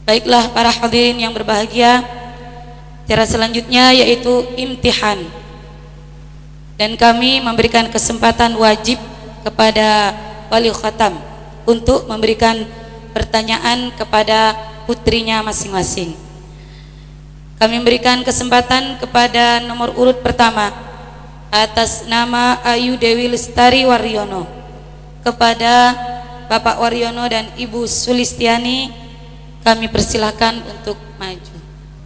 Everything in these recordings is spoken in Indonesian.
Baiklah para hadirin yang berbahagia, cara selanjutnya yaitu imtihan. Dan kami memberikan kesempatan wajib kepada wali khatam untuk memberikan pertanyaan kepada putrinya masing-masing. Kami memberikan kesempatan kepada nomor urut pertama atas nama Ayu Dewi Lestari Waryono, kepada Bapak Waryono dan Ibu Sulistiani kami persilahkan untuk maju.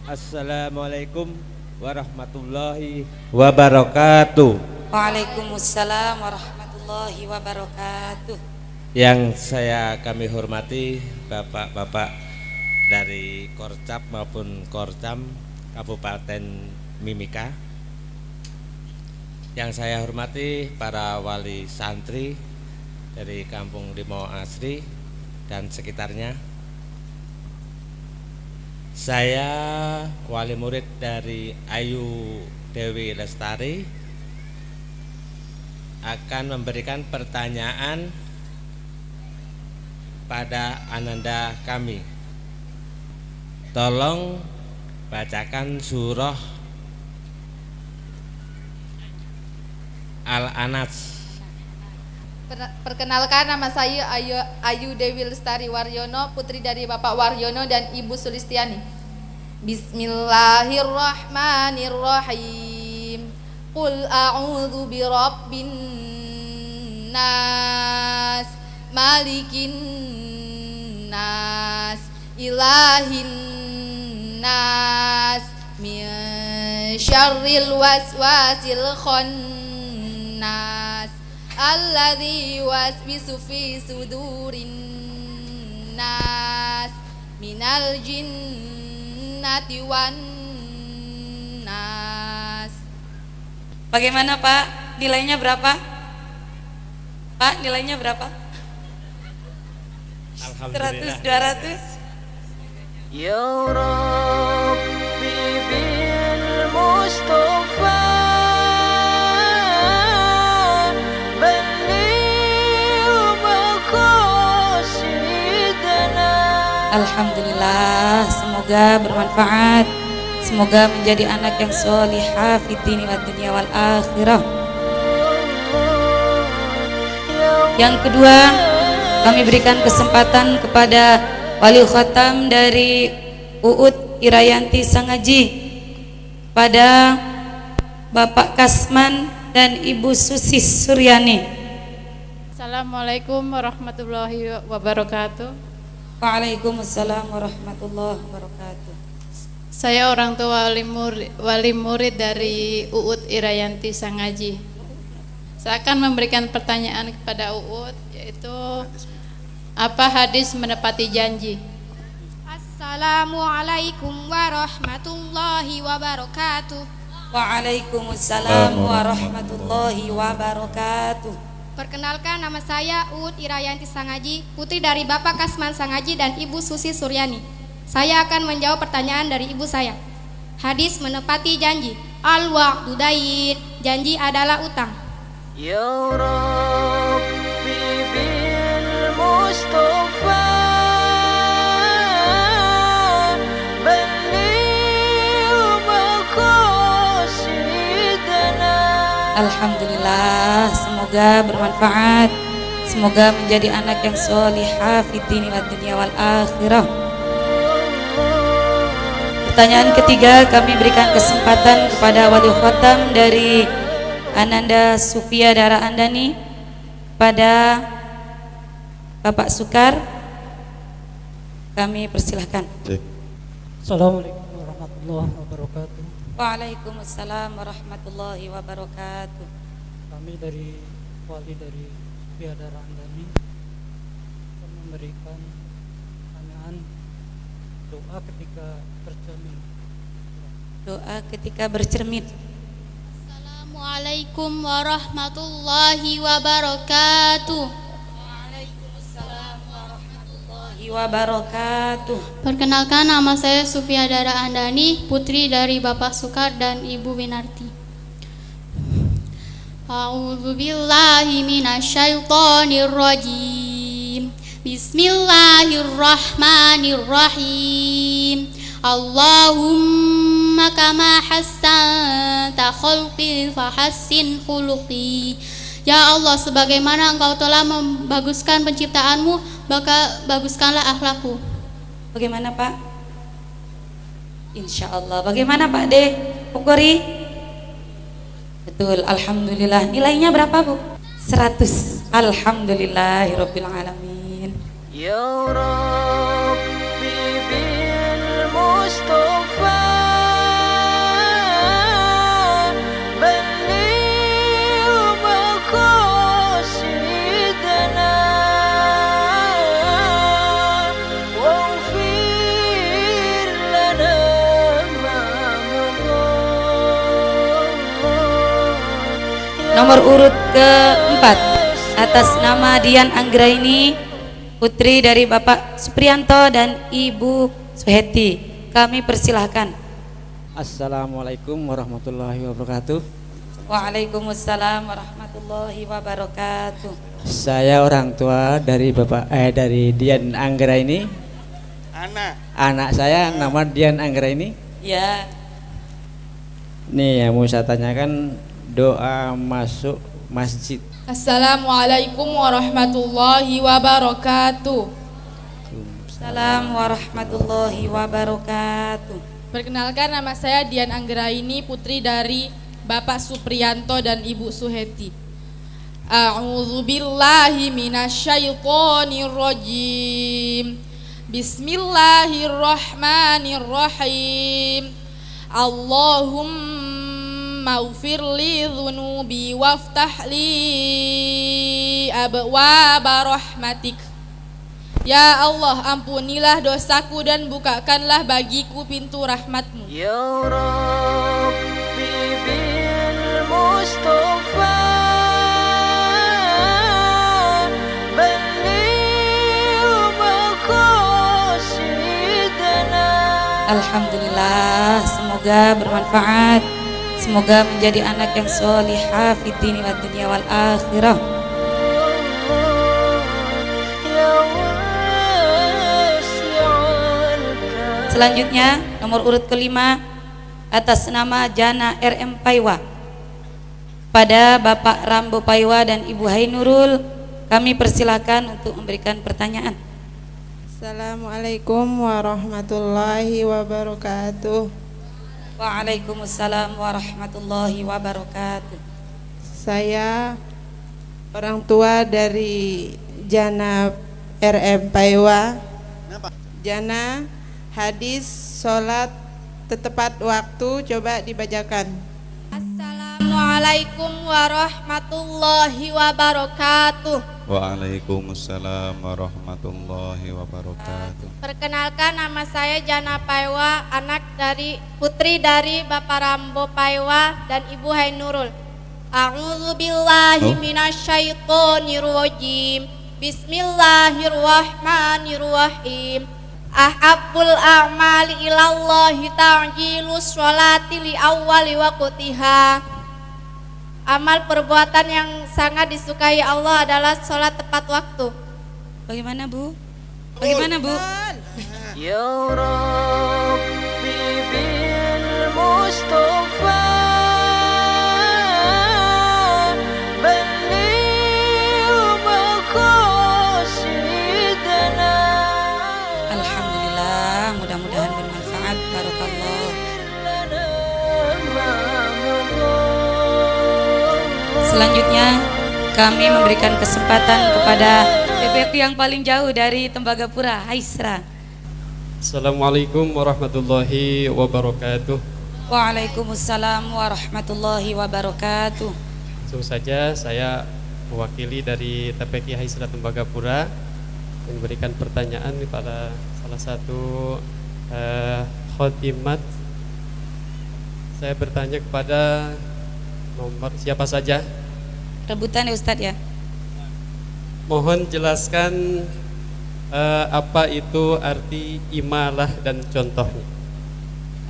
Assalamualaikum warahmatullahi wabarakatuh. Waalaikumsalam warahmatullahi wabarakatuh. Yang kami hormati bapak-bapak dari Korcap maupun Korcam Kabupaten Mimika. Yang saya hormati para wali santri dari Kampung Limau Asri dan sekitarnya. Saya wali murid dari Ayu Dewi Lestari akan memberikan pertanyaan pada ananda kami. Tolong bacakan surah Al-Anas. Perkenalkan, nama saya Ayu Dewi Lestari Waryono, putri dari Bapak Waryono dan Ibu Sulistiani. Bismillahirrahmanirrahim. Qul a'udzu birabbin nas, malikin nas, ilahin nas, min syarril waswasil khannas, alladzi yuwaswisu fi sudurin nas, minal jinnati wan nas. Bagaimana Pak? Nilainya berapa? Pak, nilainya berapa? Alhamdulillah. 100, 200? Ya Rabbi bil Mustafa Alhamdulillah, semoga bermanfaat, semoga menjadi anak yang sholihah fid dini wad dunya wal akhirah. Yang kedua, kami berikan kesempatan kepada wali khatam dari Uut Irayanti Sangaji, pada Bapak Kasman dan Ibu Susi Suryani. Assalamualaikum warahmatullahi wabarakatuh. Waalaikumsalam warahmatullahi wabarakatuh. Saya orang tua wali murid dari Uut Irayanti Sangaji. Saya akan memberikan pertanyaan kepada Uut, yaitu apa hadis menepati janji? Assalamualaikum warahmatullahi wabarakatuh. Waalaikumsalam warahmatullahi wabarakatuh. Perkenalkan, nama saya Uut Irayanti Sangaji, putri dari Bapak Kasman Sangaji dan Ibu Susi Suryani. Saya akan menjawab pertanyaan dari ibu saya. Hadis menepati janji. Al-wa'du dain, janji adalah utang. Ya Rabbi bil Mustafa balligh maqasidana. Alhamdulillah, semoga bermanfaat, semoga menjadi anak yang sholihah fid dini wad dunya wal akhirah. Pertanyaan ketiga, kami berikan kesempatan kepada wali khatam dari Ananda Sufia Dara Andani, pada Bapak Sukar. Kami persilahkan. Assalamualaikum warahmatullahi wabarakatuh. Waalaikumsalam warahmatullahi wabarakatuh. Kami dari wali dari Sufia Dara Andani akan memberikan pertanyaan doa ketika bercermin. Doa ketika bercermin. Assalamualaikum warahmatullahi wabarakatuh. Waalaikumsalam warahmatullahi wabarakatuh. Perkenalkan, nama saya Sufia Dara Andani, putri dari Bapak Sukar dan Ibu Winarti. A'udzu billahi minasyaitonir rajim. Bismillahirrahmanirrahim. Allahumma kama hassanta khalqi fahassin khuluqi. Ya Allah, sebagaimana Engkau telah membaguskan penciptaanmu, maka baguskanlah akhlakku. Bagaimana Pak? Insya Allah. Bagaimana Pak De? Pukori? Betul, alhamdulillah. Nilainya berapa Bu? 100. Alhamdulillahirabbil alamin. Ya Rabbi bil Mustafa balligh maqasidana waghfir lana ma Nomor urut keempat atas nama Dian Anggraini, putri dari Bapak Supriyanto dan Ibu Suheti. Kami persilahkan. Assalamualaikum warahmatullahi wabarakatuh. Waalaikumsalam warahmatullahi wabarakatuh. Saya orang tua dari dari Dian Anggraini. Anak saya nama Dian Anggraini. Ya. Nih yang mau saya tanyakan, doa masuk masjid. Assalamualaikum warahmatullahi wabarakatuh. Assalamualaikum warahmatullahi wabarakatuh. Perkenalkan, nama saya Dian Anggraini, putri dari Bapak Supriyanto dan Ibu Suheti. A'udzu billahi minasyaitonir rajim. Bismillahirrahmanirrahim. Allahumma ufirli dhunubi waftahli abwaaba rahmatik. Ya Allah, ampunilah dosaku dan bukakanlah bagiku pintu rahmatmu. Ya Rabbi bil Mustafa balligh maqasidana. Alhamdulillah, semoga bermanfaat. Semoga menjadi anak yang sholihah fid dini wad dunya wal akhirah. Selanjutnya nomor urut kelima atas nama Jana RM Paiwa, pada Bapak Rambo Paiwa dan Ibu Hainurul, kami persilakan untuk memberikan pertanyaan. Assalamualaikum warahmatullahi wabarakatuh. Waalaikumsalam warahmatullahi wabarakatuh. Saya orang tua dari Jana RM Paiwa. Jana, hadis sholat tepat waktu, coba dibacakan. Assalamualaikum warahmatullahi wabarakatuh. Waalaikumsalam warahmatullahi wabarakatuh. Perkenalkan, nama saya Jana Paiwa, anak dari putri dari Bapak Rambo Paiwa dan Ibu Hainurul. A'udzu billahi minasyaitonir rajim. Bismillahirrahmanirrahim. Ahabbul a'mali ilallahi ta'jilus sholati li awwali waqtiha. Amal perbuatan yang sangat disukai Allah adalah sholat tepat waktu. Bagaimana Bu? Bagaimana Bu? Ya Rabbi bil Mustafa balligh maqasidana. Alhamdulillah, mudah-mudahan bermanfaat. Barakallah. Selanjutnya kami memberikan kesempatan kepada PPP yang paling jauh dari Tembagapura, Haisra. Assalamualaikum warahmatullahi wabarakatuh. Waalaikumsalam warahmatullahi wabarakatuh. Langsung saja saya mewakili dari TPQ Haisra Tembagapura memberikan pertanyaan kepada salah satu khotimat. Saya bertanya kepada nomor siapa saja? Rebutan ya Ustadz ya. Mohon jelaskan apa itu arti imalah dan contohnya.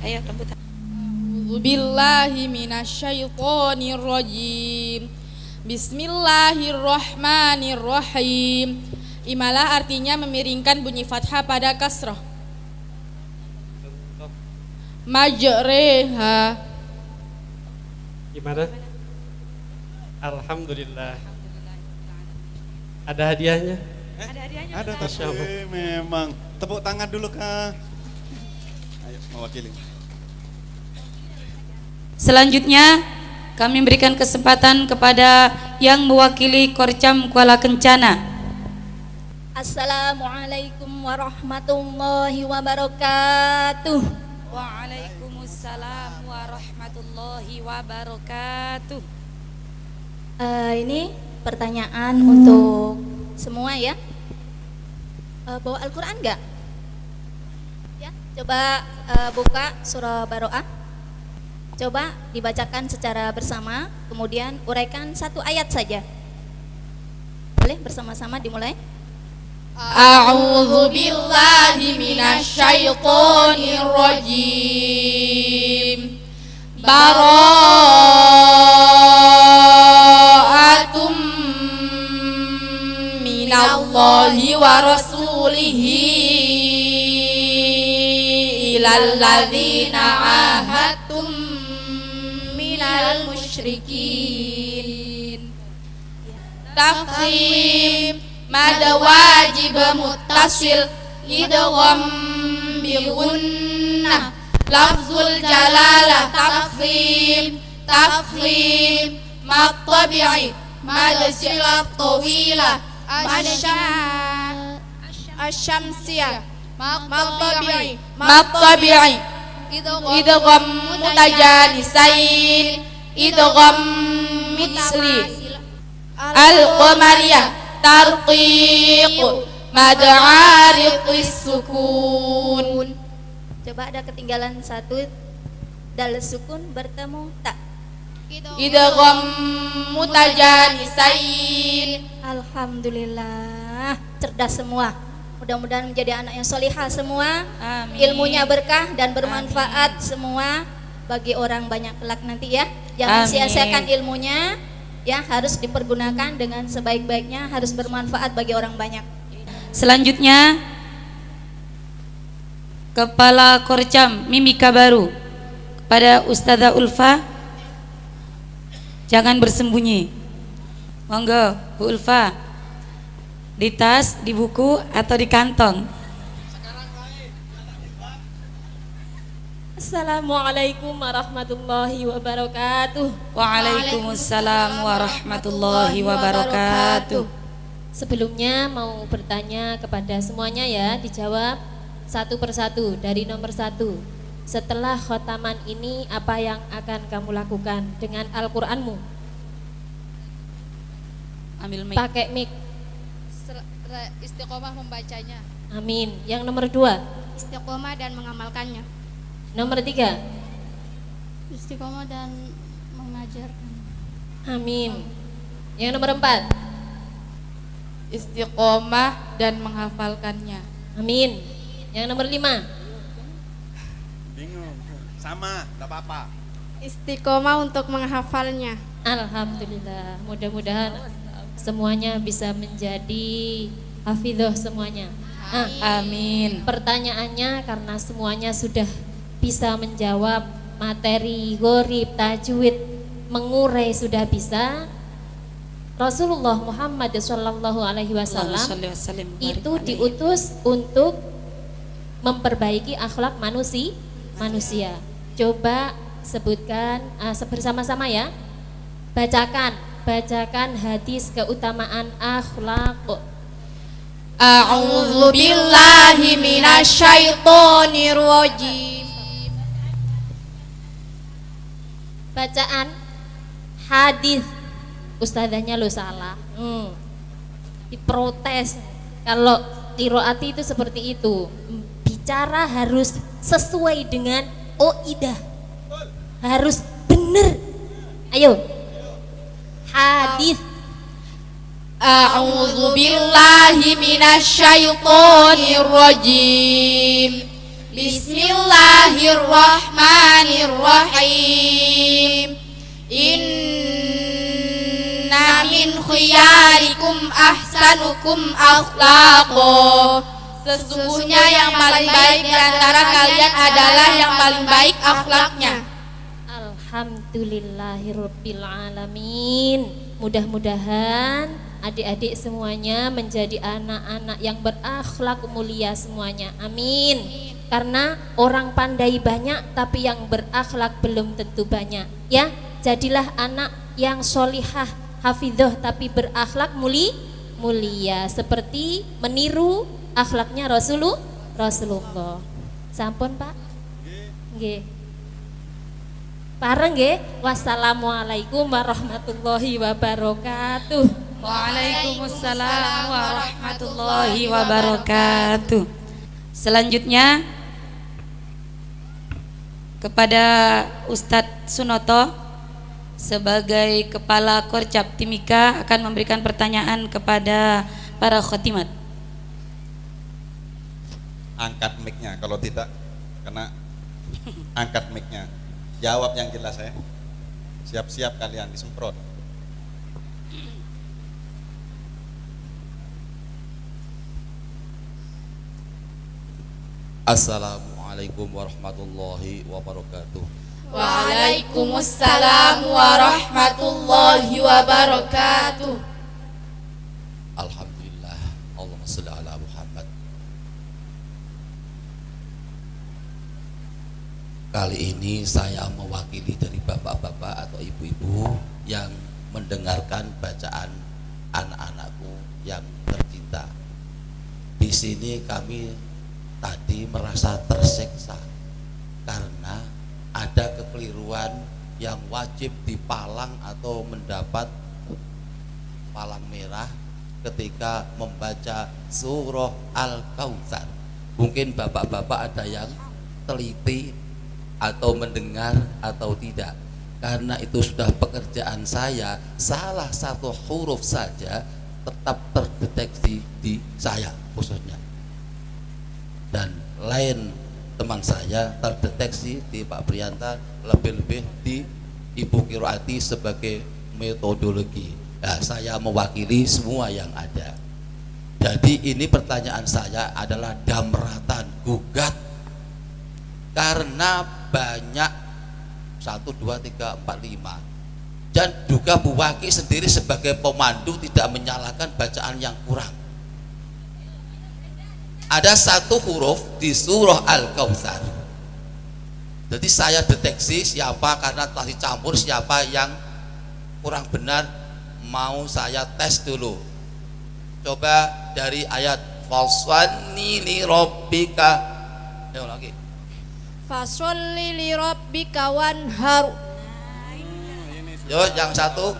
Ayo rebutan. A'udzubillahi minasyaitonir rajim. Bismillahirrahmanirrahim. Imalah artinya memiringkan bunyi fathah pada kasrah. majreha. Gimana? Alhamdulillah. Ada hadiahnya? Ada tapi memang. Tepuk tangan dulu Kak. Ayo mewakili. Selanjutnya kami berikan kesempatan kepada yang mewakili Korcam Kuala Kencana. Assalamualaikum warahmatullahi wabarakatuh. Waalaikumsalam warahmatullahi wabarakatuh. Ini pertanyaan untuk semua ya. Bawa Al-Quran enggak? Ya, coba buka surah Baroah. Coba dibacakan secara bersama, kemudian uraikan satu ayat saja. Boleh bersama-sama dimulai? A'udzu billahi minasyaitonir rajim. Bara'atum minallahi wa rasulihi ilal ladzina ahadtum minal musyrikin. Tafkhim mad wajib muttasil idgham bi gunnah lafzul jalalah tafkhim mad tabi'i mad silat tawilah asyamsiyah mad tabi'i idgham mutajanisain idgham misli al-qamariyah tarqiq mad'ariqis sukun. Coba ada ketinggalan satu, dal sukun bertemu tak. Idgham mutajanisain. Alhamdulillah, cerdas semua. Mudah-mudahan menjadi anak yang solihah semua. Amin. Ilmunya berkah dan bermanfaat semua bagi orang banyak kelak nanti ya. Jangan Amin. sia-siakan ilmunya. Ya, harus dipergunakan dengan sebaik-baiknya, harus bermanfaat bagi orang banyak. Selanjutnya Kepala Korcam Mimika Baru kepada Ustazah Ulfa. Jangan bersembunyi. Monggo Bu Ulfa. Di tas, di buku atau di kantong. Assalamualaikum warahmatullahi wabarakatuh. Waalaikumsalam warahmatullahi wabarakatuh. Sebelumnya mau bertanya kepada semuanya ya, dijawab satu persatu dari nomor 1. Setelah khotaman ini apa yang akan kamu lakukan dengan Al-Qur'anmu? Ambil mic. Pakai mic. Istiqomah membacanya. Amin. Yang nomor 2. Istiqomah dan mengamalkannya. Nomor 3. Istiqomah dan mengajarkan. Amin. Yang nomor 4. Istiqomah dan menghafalkannya. Amin. Yang nomor 5. Bingung. Sama, enggak apa-apa. Istiqomah untuk menghafalnya. Alhamdulillah. Mudah-mudahan semuanya bisa menjadi hafidhoh semuanya. Amin. Pertanyaannya karena semuanya sudah bisa menjawab materi gharib, tajwid, mengurai sudah bisa. Rasulullah Muhammad sallallahu alaihi wasallam itu diutus untuk memperbaiki akhlak manusia. Coba sebutkan bersama-sama ya. Bacakan hadis keutamaan akhlak. A'udzu billahi minasyaitonir rajim. Bacaan hadis. Ustazahnya lo salah. Diprotes kalau qiraati itu seperti itu. Bicara harus sesuai dengan oidah. Harus benar. Ayo. Hadis. A'udzu billahi minasyaitonir rajim. Bismillahirrahmanirrahim. Inna min khiyarikum ahsanukum akhlaqo. Sesungguhnya yang paling baik di antara kalian adalah yang paling baik akhlaknya. Alhamdulillahirabbil alamin. Mudah-mudahan adik-adik semuanya menjadi anak-anak yang berakhlak mulia semuanya. Amin. Karena orang pandai banyak tapi yang berakhlak belum tentu banyak. Ya, jadilah anak yang solihah, hafidhoh tapi berakhlak mulia seperti meniru akhlaknya Rasulullah. Sampun Pak? Nggih. Pareng nggih. Wassalamualaikum warahmatullahi wabarakatuh. Waalaikumsalam warahmatullahi wabarakatuh. Selanjutnya kepada Ustadz Sunoto sebagai Kepala Korcap Timika akan memberikan pertanyaan kepada para khotimat. Angkat mic-nya, kalau tidak kena angkat mic-nya. Jawab yang jelas ya. Siap-siap kalian disemprot. Assalamualaikum warahmatullahi wabarakatuh. Waalaikumsalam warahmatullahi wabarakatuh. Alhamdulillah. Allahumma shalli ala Muhammad. Kali ini saya mewakili dari bapak-bapak atau ibu-ibu yang mendengarkan bacaan anak-anakku yang tercinta. Di sini kami tadi merasa tersiksa karena ada kekeliruan yang wajib dipalang atau mendapat palang merah ketika membaca surah Al-Kautsar. Mungkin bapak-bapak ada yang teliti atau mendengar atau tidak. Karena itu sudah pekerjaan saya, salah satu huruf saja tetap terdeteksi di saya khususnya. Dan lain teman saya terdeteksi di Pak Prianta, lebih-lebih di Ibu Kiroati sebagai metodologi. Nah, saya mewakili semua yang ada. Jadi ini pertanyaan saya adalah damratan gugat karena banyak 1, 2, 3, 4, 5 dan juga Bu Waki sendiri sebagai pemandu tidak menyalahkan bacaan yang kurang. Ada satu huruf di surah Al-Kautsar. Jadi saya deteksi siapa karena telah dicampur siapa yang kurang benar, mau saya tes dulu. Coba dari ayat fasholli li rabbika. Ayo lagi. Fasholli li rabbika wanhar. Yo yang satu.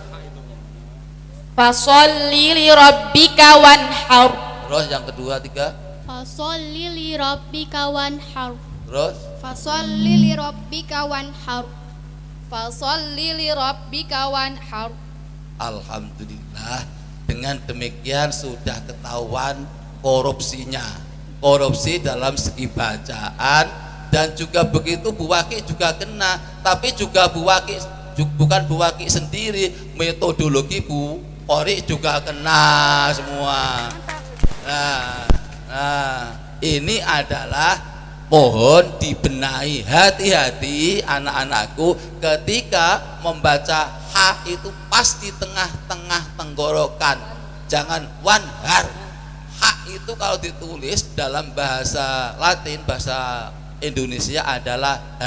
Fasholli li rabbika wanhar. Terus yang kedua, 3. Fasholli li rabbika wanhar. Terus Fasholli li rabbika wanhar. Fasholli li rabbika wanhar. Alhamdulillah, dengan demikian sudah ketahuan korupsinya. Korupsi dalam segi bacaan dan juga begitu Bu Waki juga kena, tapi juga Bu Waki bukan Bu Waki sendiri, metodologi Bu Ori juga kena semua. Nah, ini adalah mohon dibenahi, hati-hati anak-anakku ketika membaca H itu pas di tengah-tengah tenggorokan, jangan wanhar. H itu kalau ditulis dalam bahasa Latin, bahasa Indonesia adalah H.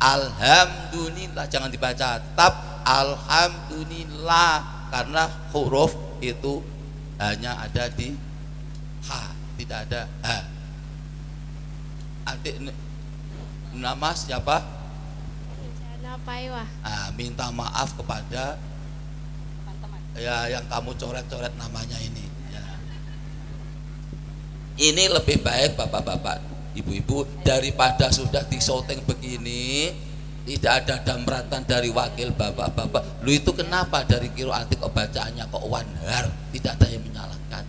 Alhamdulillah, jangan dibaca tab, alhamdulillah, karena huruf itu hanya ada di H, tidak ada H. Adik nama siapa? Jana Paiwa. Minta maaf kepada ya yang kamu coret-coret namanya ini ya. Ini lebih baik bapak-bapak, ibu-ibu, daripada sudah disyuting begini tidak ada damratan dari wakil bapak-bapak. Lu itu kenapa dari kiroati kok bacaannya kok wanhar, tidak ada yang menyalahkan.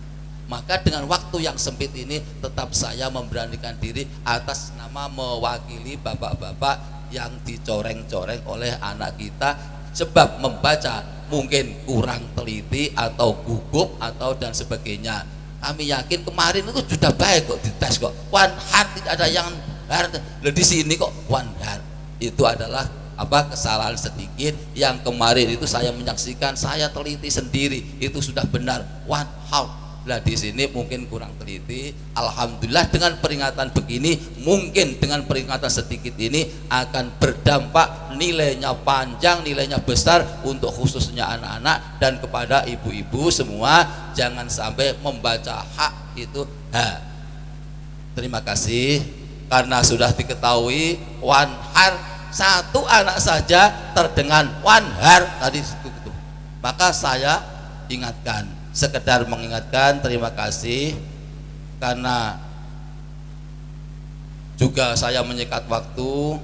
Maka dengan waktu yang sempit ini tetap saya memberanikan diri atas nama mewakili bapak-bapak yang dicoreng-coreng oleh anak kita, sebab membaca mungkin kurang teliti atau gugup atau dan sebagainya. Kami yakin kemarin itu sudah baik kok dites kok. One heart, tidak ada yang heart. Loh, di sini kok one heart. Itu adalah apa, kesalahan sedikit yang kemarin itu saya menyaksikan, saya teliti sendiri, itu sudah benar one heart. Nah di sini mungkin kurang teliti. Alhamdulillah dengan peringatan begini, mungkin dengan peringatan sedikit ini akan berdampak, nilainya panjang, nilainya besar untuk khususnya anak-anak dan kepada ibu-ibu semua. Jangan sampai membaca hak itu ha. Terima kasih karena sudah diketahui one heart, satu anak saja terdengar one heart tadi itu. Maka saya ingatkan, sekedar mengingatkan, terima kasih karena juga saya menyikat waktu,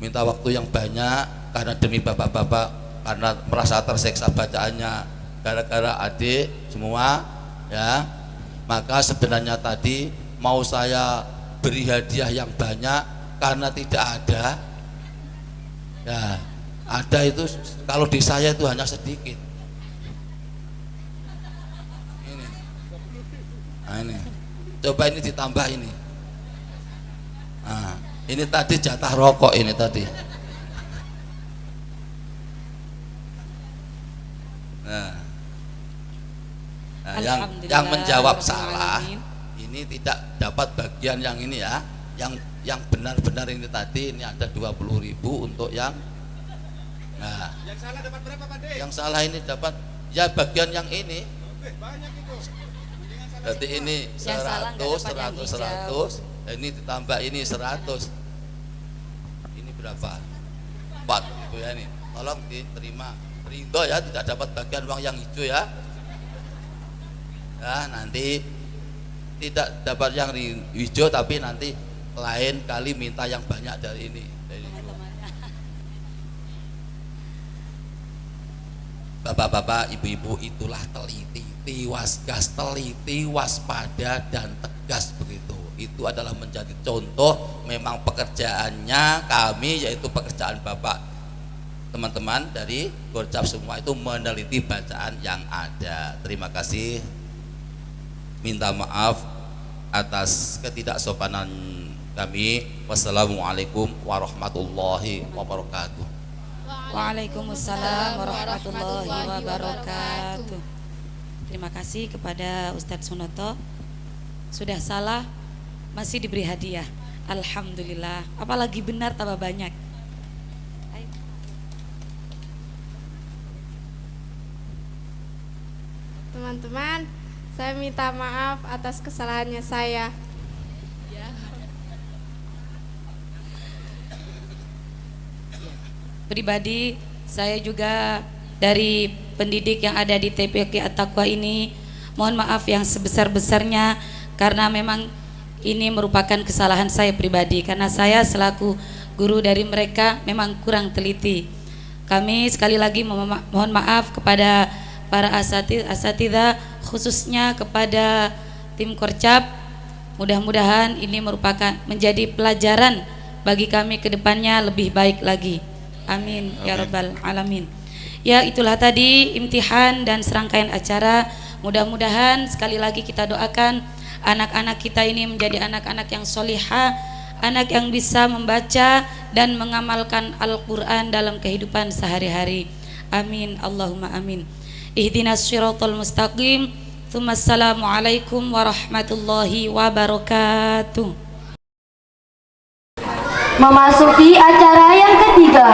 minta waktu yang banyak karena demi bapak-bapak, karena merasa tersiksa bacaannya gara-gara adik semua ya. Maka sebenarnya tadi mau saya beri hadiah yang banyak karena tidak ada ya, ada itu kalau di saya itu hanya sedikit. Nah ini, coba ini ditambah ini. Nah, ini tadi jatah rokok ini tadi. Nah, yang menjawab salah ini tidak dapat bagian yang ini ya. Yang benar-benar ini tadi ini ada 20.000 untuk yang. Nah, yang salah dapat berapa Pak De? Yang salah ini dapat ya bagian yang ini. Oke, banyak itu. Berarti ini 100, 100, ini ditambah ini 100. Ini berapa? 4 Ibu ya ini. Tolong diterima. Ridho ya, tidak dapat bagian uang yang hijau ya. Ya, nanti tidak dapat yang hijau tapi nanti lain kali minta yang banyak dari ini. Bapak-bapak, ibu-ibu, itulah teliti, wasgas, teliti, waspada dan tegas begitu. Itu adalah menjadi contoh. Memang pekerjaannya kami, yaitu pekerjaan Bapak teman-teman dari Gorjab semua itu meneliti bacaan yang ada. Terima kasih. Minta maaf atas ketidaksopanan kami. Wassalamualaikum warahmatullahi wabarakatuh. Waalaikumsalam warahmatullahi wabarakatuh. Terima kasih kepada Ustadz Sunoto. Sudah salah masih diberi hadiah. Alhamdulillah. Apalagi benar tambah banyak. Teman-teman, saya minta maaf atas kesalahannya saya. Pribadi saya juga dari pendidik yang ada di TPQ At-Taqwa ini, mohon maaf yang sebesar-besarnya karena memang ini merupakan kesalahan saya pribadi, karena saya selaku guru dari mereka memang kurang teliti. Kami sekali lagi mohon maaf kepada para asatidzah, khususnya kepada tim Korcap. Mudah-mudahan ini merupakan menjadi pelajaran bagi kami ke depannya lebih baik lagi. Amin ya rabbal alamin. Ya, itulah tadi imtihan dan serangkaian acara. Mudah-mudahan sekali lagi kita doakan anak-anak kita ini menjadi anak-anak yang solihah, anak yang bisa membaca dan mengamalkan Al-Quran dalam kehidupan sehari-hari. Amin Allahumma amin. Ihdinas siratal mustaqim. Assalamualaikum warahmatullahi wabarakatuh. Memasuki acara yang ketiga,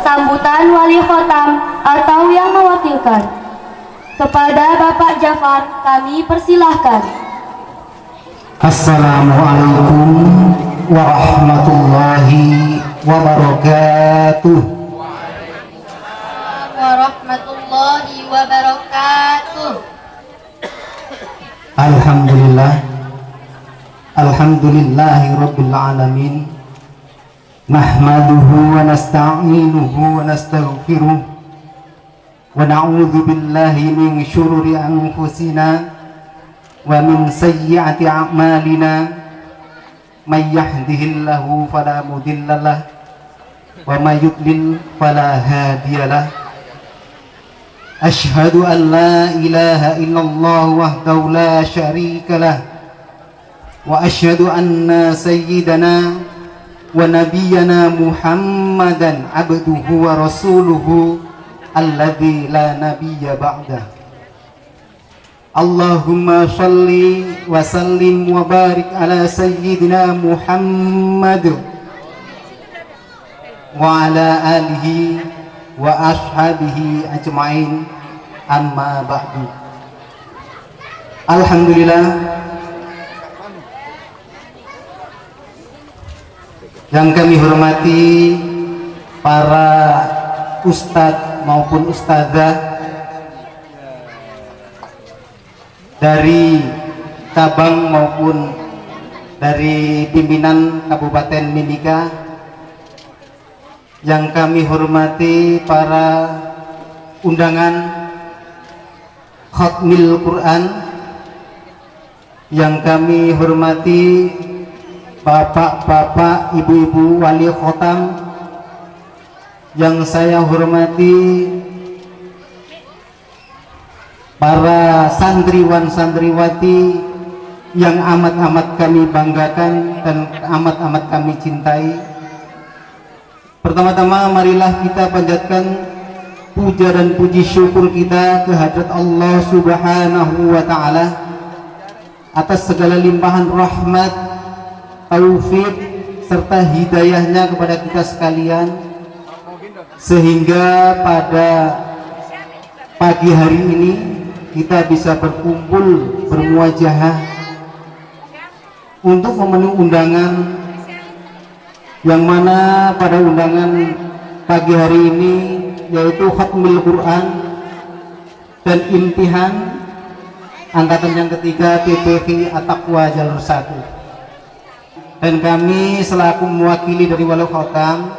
sambutan wali khotam atau yang mewakilkan. Kepada Bapak Jafar kami persilahkan. Assalamualaikum warahmatullahi wabarakatuh. Warahmatullahi wabarakatuh. Alhamdulillah, alhamdulillahi rabbil alamin. Nahmaduhu wa nasta'inuhu wa nastaghfiruh wa na'udzu billahi min syururi anfusina wa min sayyiati a'malina may yahdihillahu fala mudhillalah wa may yudlil fala hadiyalah. أشهد أن لا إله إلا الله وحده لا شريك له وأشهد أن سيدنا ونبينا محمدا عبده ورسوله الذي لا نبي بعده اللهم صل وسلم وبارك على سيدنا محمد وعلى آله وأصحابه أجمعين أما بعد. Alhamdulillah, yang kami hormati para ustadz maupun ustadzah dari cabang maupun dari pimpinan Kabupaten Mimika, yang kami hormati para undangan Khatmil Quran, yang kami hormati bapak-bapak, ibu-ibu wali khotam, yang saya hormati para santriwan santriwati yang amat-amat kami banggakan dan amat-amat kami cintai. Pertama-tama marilah kita panjatkan puja dan puji syukur kita kehadrat Allah Subhanahu wa taala atas segala limpahan rahmat, taufik serta hidayahnya kepada kita sekalian, sehingga pada pagi hari ini kita bisa berkumpul bermuajahah untuk memenuhi undangan, yang mana pada undangan pagi hari ini yaitu Khatmil Quran dan imtihan angkatan yang ketiga PPK At-Taqwa Jalur 1. Dan kami selaku mewakili dari Wali Khotam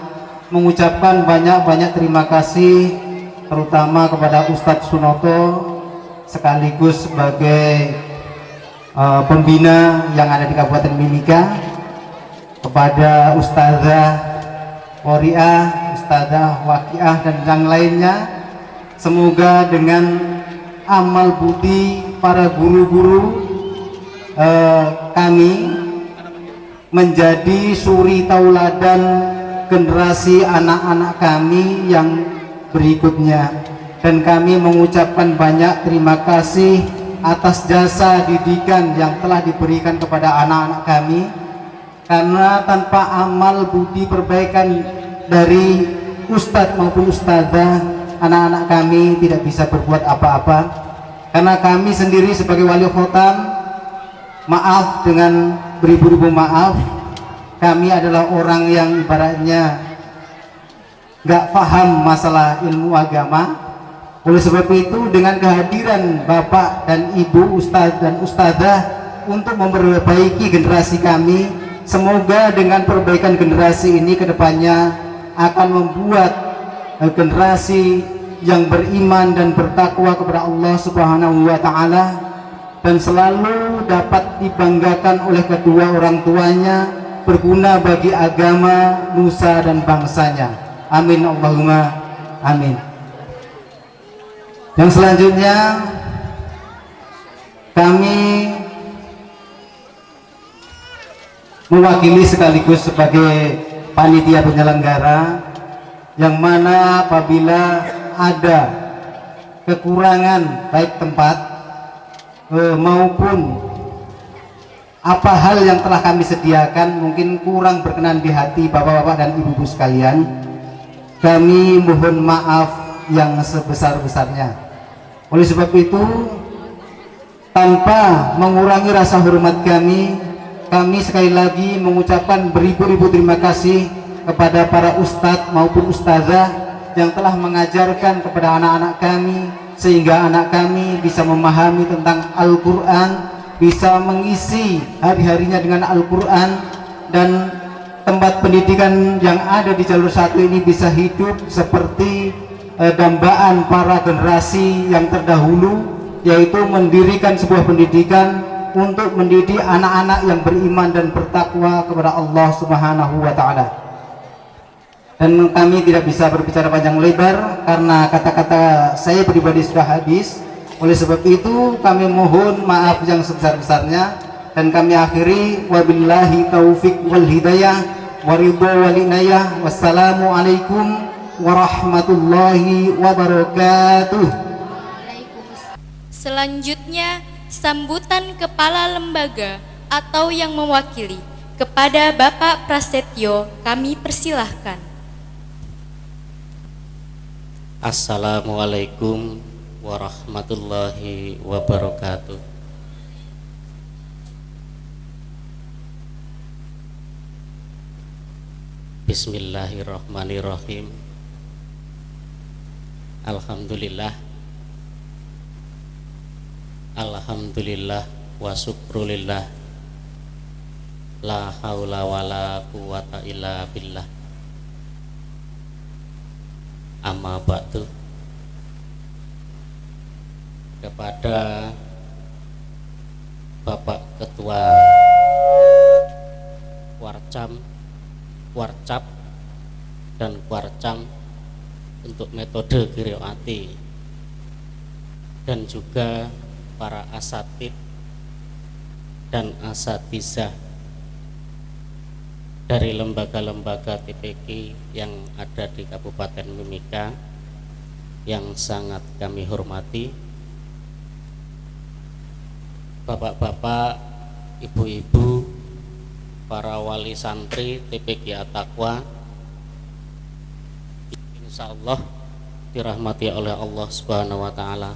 mengucapkan banyak-banyak terima kasih terutama kepada Ustadz Sunoto sekaligus sebagai pembina yang ada di Kabupaten Mimika, kepada Ustazah Qoriah, Ustazah Waqiah dan yang lainnya. Semoga dengan amal budi para guru-guru kami menjadi suri tauladan generasi anak-anak kami yang berikutnya, dan kami mengucapkan banyak terima kasih atas jasa didikan yang telah diberikan kepada anak-anak kami, karena tanpa amal budi perbaikan dari ustadz maupun ustadzah, anak-anak kami tidak bisa berbuat apa-apa. Karena kami sendiri sebagai wali khotam, maaf dengan beribu-ribu maaf, kami adalah orang yang ibaratnya gak paham masalah ilmu agama. Oleh sebab itu, dengan kehadiran Bapak dan Ibu Ustadz dan Ustadzah untuk memperbaiki generasi kami, semoga dengan perbaikan generasi ini kedepannya akan membuat generasi yang beriman dan bertakwa kepada Allah Subhanahu wa taala, dan selalu dapat dibanggakan oleh kedua orang tuanya, berguna bagi agama, nusa dan bangsanya. Amin Allahumma amin. Yang selanjutnya kami mewakili sekaligus sebagai panitia penyelenggara, yang mana apabila ada kekurangan baik tempat maupun apa hal yang telah kami sediakan mungkin kurang berkenan di hati bapak-bapak dan ibu-ibu sekalian, kami mohon maaf yang sebesar-besarnya. Oleh sebab itu, tanpa mengurangi rasa hormat kami sekali lagi mengucapkan beribu-ribu terima kasih kepada para ustadz maupun ustazah yang telah mengajarkan kepada anak-anak kami, sehingga anak kami bisa memahami tentang Al-Quran, bisa mengisi hari-harinya dengan Al-Quran, dan tempat pendidikan yang ada di jalur 1 ini bisa hidup seperti dambaan para generasi yang terdahulu, yaitu mendirikan sebuah pendidikan untuk mendidik anak-anak yang beriman dan bertakwa kepada Allah Subhanahu wa taala. Dan kami tidak bisa berbicara panjang lebar karena kata-kata saya pribadi sudah habis. Oleh sebab itu kami mohon maaf yang sebesar-besarnya dan kami akhiri wabillahi taufik wal hidayah waridho walinayah. Wassalamualaikum warahmatullahi wabarakatuh. Selanjutnya sambutan kepala lembaga atau yang mewakili kepada Bapak Prasetyo kami persilahkan. Assalamualaikum warahmatullahi wabarakatuh. Bismillahirrahmanirrahim. Alhamdulillah. Alhamdulillah wa syukrulillah. La haula wala quwata illa billah. Amma ba'du. Kepada Bapak Ketua Warcap dan Warcam untuk metode qiraati dan juga para asatid dan asatizah dari lembaga-lembaga TPQ yang ada di Kabupaten Mimika yang sangat kami hormati, bapak-bapak, ibu-ibu, para wali santri TPQ At-Taqwa, insya Allah dirahmati oleh Allah Subhanahu wa Ta'ala.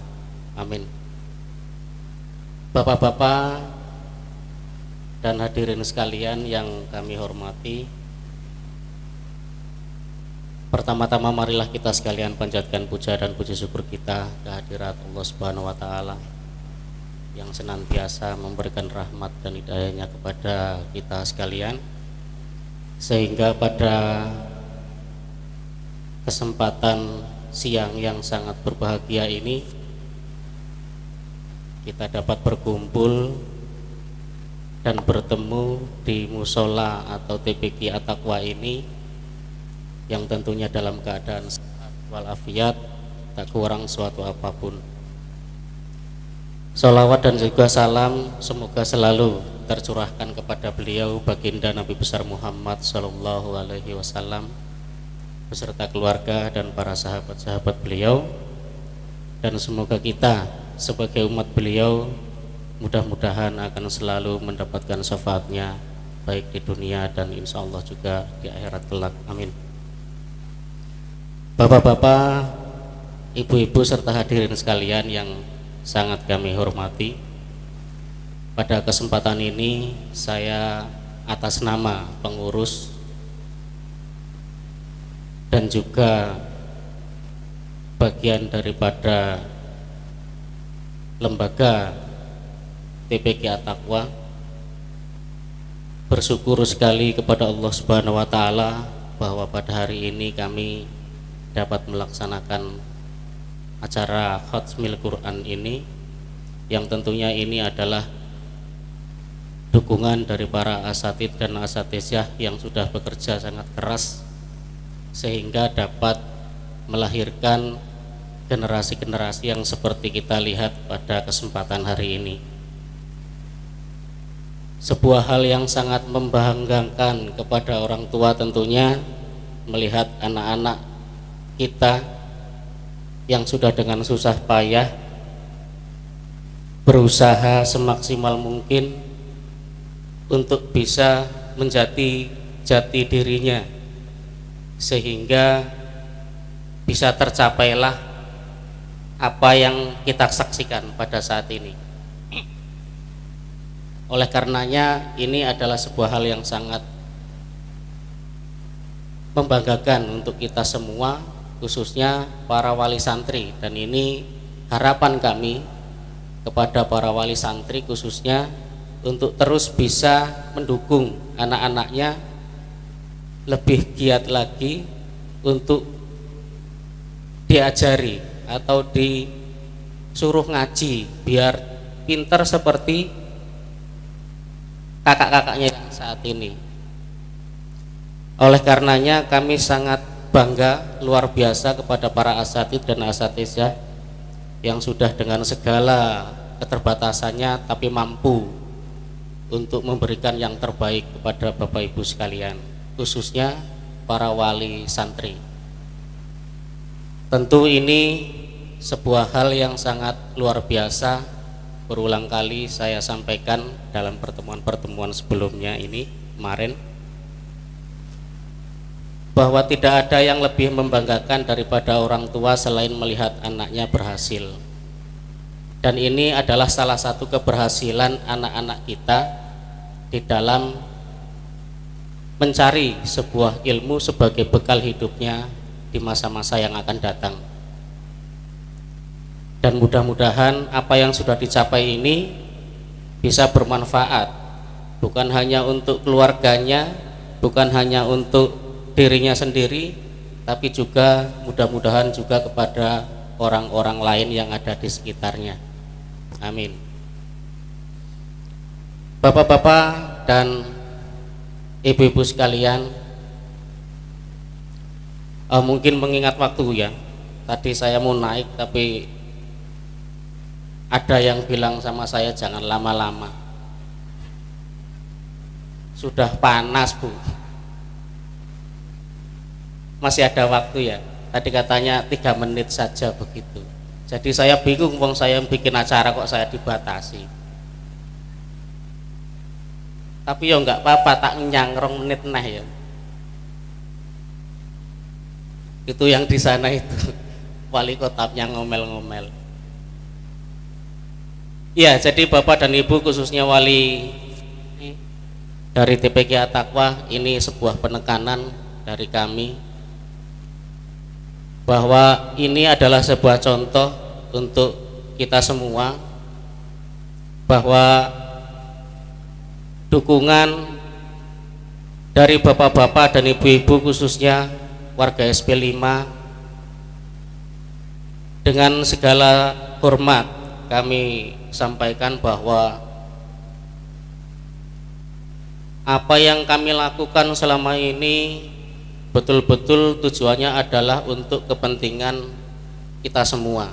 Amin. Bapak-bapak dan hadirin sekalian yang kami hormati, pertama-tama marilah kita sekalian panjatkan puja dan puji syukur kita kehadirat Allah Subhanahu wa Ta'ala yang senantiasa memberikan rahmat dan hidayahnya kepada kita sekalian, sehingga pada kesempatan siang yang sangat berbahagia ini kita dapat berkumpul dan bertemu di musola atau TPQ At-Taqwa ini yang tentunya dalam keadaan sehat walafiat, tak kurang suatu apapun. Sholawat dan juga salam semoga selalu tercurahkan kepada beliau baginda Nabi besar Muhammad Sallallahu Alaihi Wasallam beserta keluarga dan para sahabat-sahabat beliau, dan semoga kita sebagai umat beliau mudah-mudahan akan selalu mendapatkan syafaatnya baik di dunia dan insya Allah juga di akhirat kelak. Amin. Bapak-bapak, ibu-ibu serta hadirin sekalian yang sangat kami hormati, pada kesempatan ini saya atas nama pengurus dan juga bagian daripada lembaga TPQ At-Taqwa bersyukur sekali kepada Allah Subhanahu wa Ta'ala bahwa pada hari ini kami dapat melaksanakan acara Khatmil Quran ini, yang tentunya ini adalah dukungan dari para asatid dan asatizah yang sudah bekerja sangat keras sehingga dapat melahirkan generasi-generasi yang seperti kita lihat pada kesempatan hari ini. Sebuah hal yang sangat membanggakan kepada orang tua tentunya melihat anak-anak kita yang sudah dengan susah payah berusaha semaksimal mungkin untuk bisa menjadi jati dirinya sehingga bisa tercapailah apa yang kita saksikan pada saat ini. Oleh karenanya ini adalah sebuah hal yang sangat membanggakan untuk kita semua, khususnya para wali santri, dan ini harapan kami kepada para wali santri khususnya untuk terus bisa mendukung anak-anaknya lebih giat lagi untuk diajari atau disuruh ngaji biar pinter seperti kakak-kakaknya yang saat ini. Oleh karenanya kami sangat bangga luar biasa kepada para asatidz dan asatizah yang sudah dengan segala keterbatasannya tapi mampu untuk memberikan yang terbaik kepada Bapak Ibu sekalian, khususnya para wali santri. Tentu ini sebuah hal yang sangat luar biasa. Berulang kali saya sampaikan dalam pertemuan-pertemuan sebelumnya ini kemarin, bahwa tidak ada yang lebih membanggakan daripada orang tua selain melihat anaknya berhasil. Dan ini adalah salah satu keberhasilan anak-anak kita di dalam mencari sebuah ilmu sebagai bekal hidupnya di masa-masa yang akan datang. Dan mudah-mudahan apa yang sudah dicapai ini bisa bermanfaat, bukan hanya untuk keluarganya, bukan hanya untuk dirinya sendiri, tapi juga mudah-mudahan juga kepada orang-orang lain yang ada di sekitarnya. Amin. Bapak-bapak dan ibu-ibu sekalian, mungkin mengingat waktu ya, tadi saya mau naik tapi ada yang bilang sama saya jangan lama-lama, sudah panas Bu. Masih ada waktu ya, tadi katanya 3 menit saja begitu. Jadi saya bingung, wong saya bikin acara kok saya dibatasi. Tapi ya enggak apa-apa, tak nyang 2 menit nah ya. Itu yang di sana itu wali kotanya ngomel-ngomel. Ya, jadi Bapak dan Ibu khususnya wali dari TPK At-Taqwa, ini sebuah penekanan dari kami bahwa ini adalah sebuah contoh untuk kita semua, bahwa dukungan dari bapak-bapak dan ibu-ibu khususnya warga SP5 dengan segala hormat kami sampaikan bahwa apa yang kami lakukan selama ini betul-betul tujuannya adalah untuk kepentingan kita semua,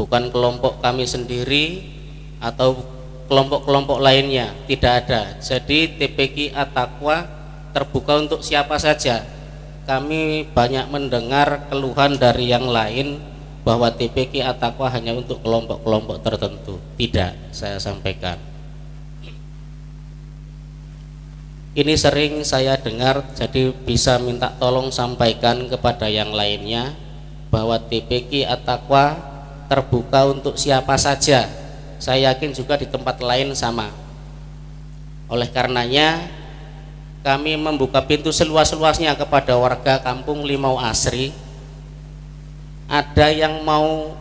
bukan kelompok kami sendiri atau kelompok-kelompok lainnya, tidak ada. Jadi TPK At-Taqwa terbuka untuk siapa saja. Kami banyak mendengar keluhan dari yang lain bahwa TPK At-Taqwa hanya untuk kelompok-kelompok tertentu. Tidak, saya sampaikan. Ini sering saya dengar, jadi bisa minta tolong sampaikan kepada yang lainnya bahwa TPK At-Taqwa terbuka untuk siapa saja. Saya yakin juga di tempat lain sama. Oleh karenanya kami membuka pintu seluas-luasnya kepada warga kampung Limau Asri. Ada yang mau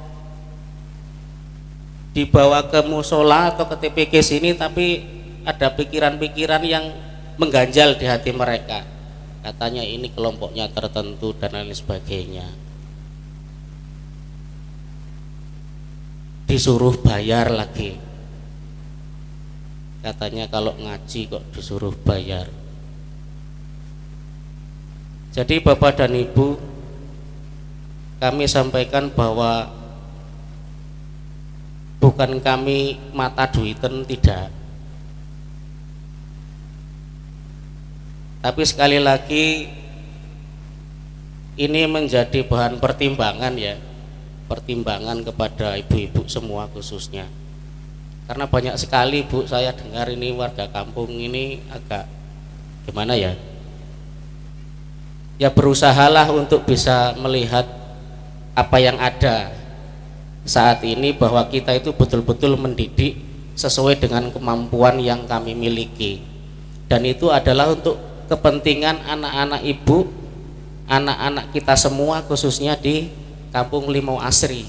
dibawa ke musola atau ke TPK sini tapi ada pikiran-pikiran yang mengganjal di hati mereka, katanya ini kelompoknya tertentu dan lain sebagainya, disuruh bayar lagi, katanya kalau ngaji kok disuruh bayar. Jadi Bapak dan Ibu, kami sampaikan bahwa bukan kami mata duiten, tidak. Tapi sekali lagi ini menjadi bahan pertimbangan ya, pertimbangan kepada ibu-ibu semua khususnya. Karena banyak sekali Bu, saya dengar ini warga kampung ini agak gimana ya, ya berusahalah untuk bisa melihat apa yang ada saat ini, bahwa kita itu betul-betul mendidik sesuai dengan kemampuan yang kami miliki, dan itu adalah untuk kepentingan anak-anak ibu, anak-anak kita semua khususnya di kampung Limau Asri,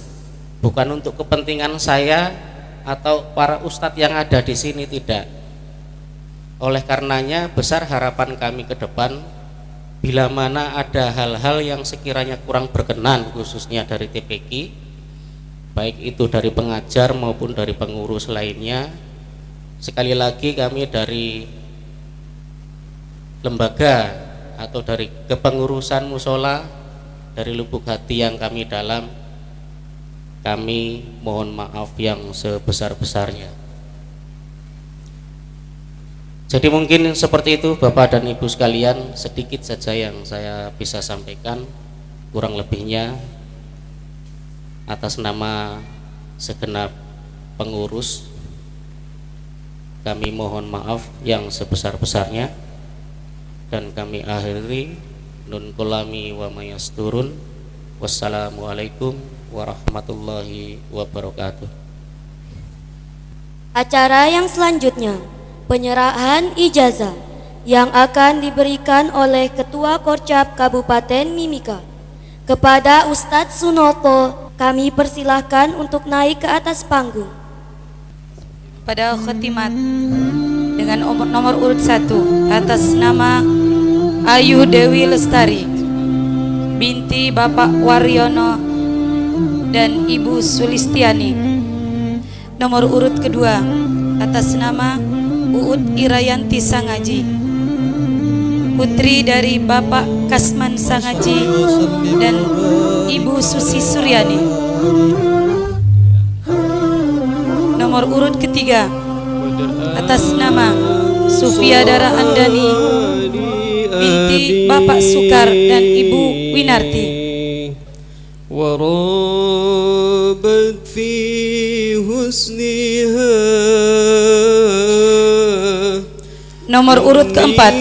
bukan untuk kepentingan saya atau para ustadz yang ada di sini, tidak. Oleh karenanya besar harapan kami ke depan, bila mana ada hal-hal yang sekiranya kurang berkenan khususnya dari TPK, baik itu dari pengajar maupun dari pengurus lainnya, sekali lagi kami dari lembaga atau dari kepengurusan musola, dari lubuk hati yang kami dalam, kami mohon maaf yang sebesar-besarnya. Jadi mungkin seperti itu Bapak dan Ibu sekalian, sedikit saja yang saya bisa sampaikan. Kurang lebihnya atas nama segenap pengurus kami mohon maaf yang sebesar-besarnya, dan kami akhiri nun kolami wa mayasturun. Wassalamualaikum warahmatullahi wabarakatuh. Acara yang selanjutnya, penyerahan ijazah yang akan diberikan oleh Ketua Korcap Kabupaten Mimika kepada Ustadz Sunoto. Kami persilahkan untuk naik ke atas panggung. Pada khotimat dengan nomor urut 1 atas nama Ayu Dewi Lestari binti Bapak Waryono dan Ibu Sulistiani. Nomor urut kedua atas nama Uut Irayanti Sangaji, putri dari Bapak Kasman Sangaji dan Ibu Susi Suryani. Nomor urut ketiga atas nama Sufiadara Andani binti Bapak Sukar dan Ibu Winarti. warabat fi husniha. Nomor urut keempat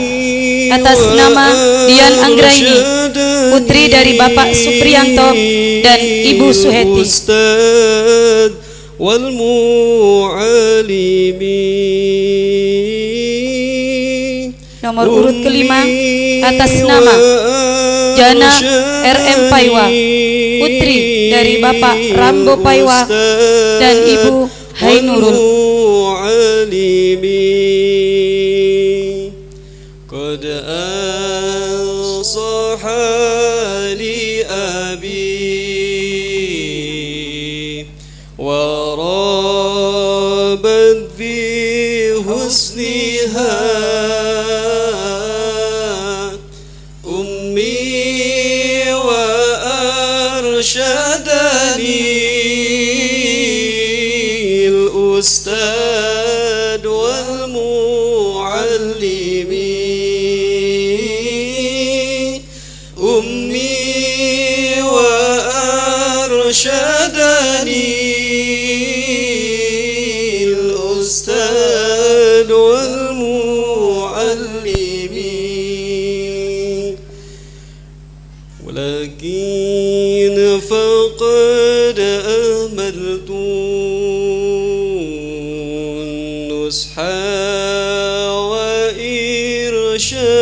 atas nama Dian Anggraini, putri dari Bapak Supriyanto dan Ibu Suheti. wal mu'alimi. Nomor urut kelima atas nama Jana RM Paiwa, putri dari Bapak Rambo Paiwa dan Ibu Hainurul. Qad ansaha li abi wa rabat fi husniha ummi wa arshadani al-ustad wal muallimi. ummi wa arshadani al-ustad wal muallimi. walakin faqad amaltu nusha wa irshada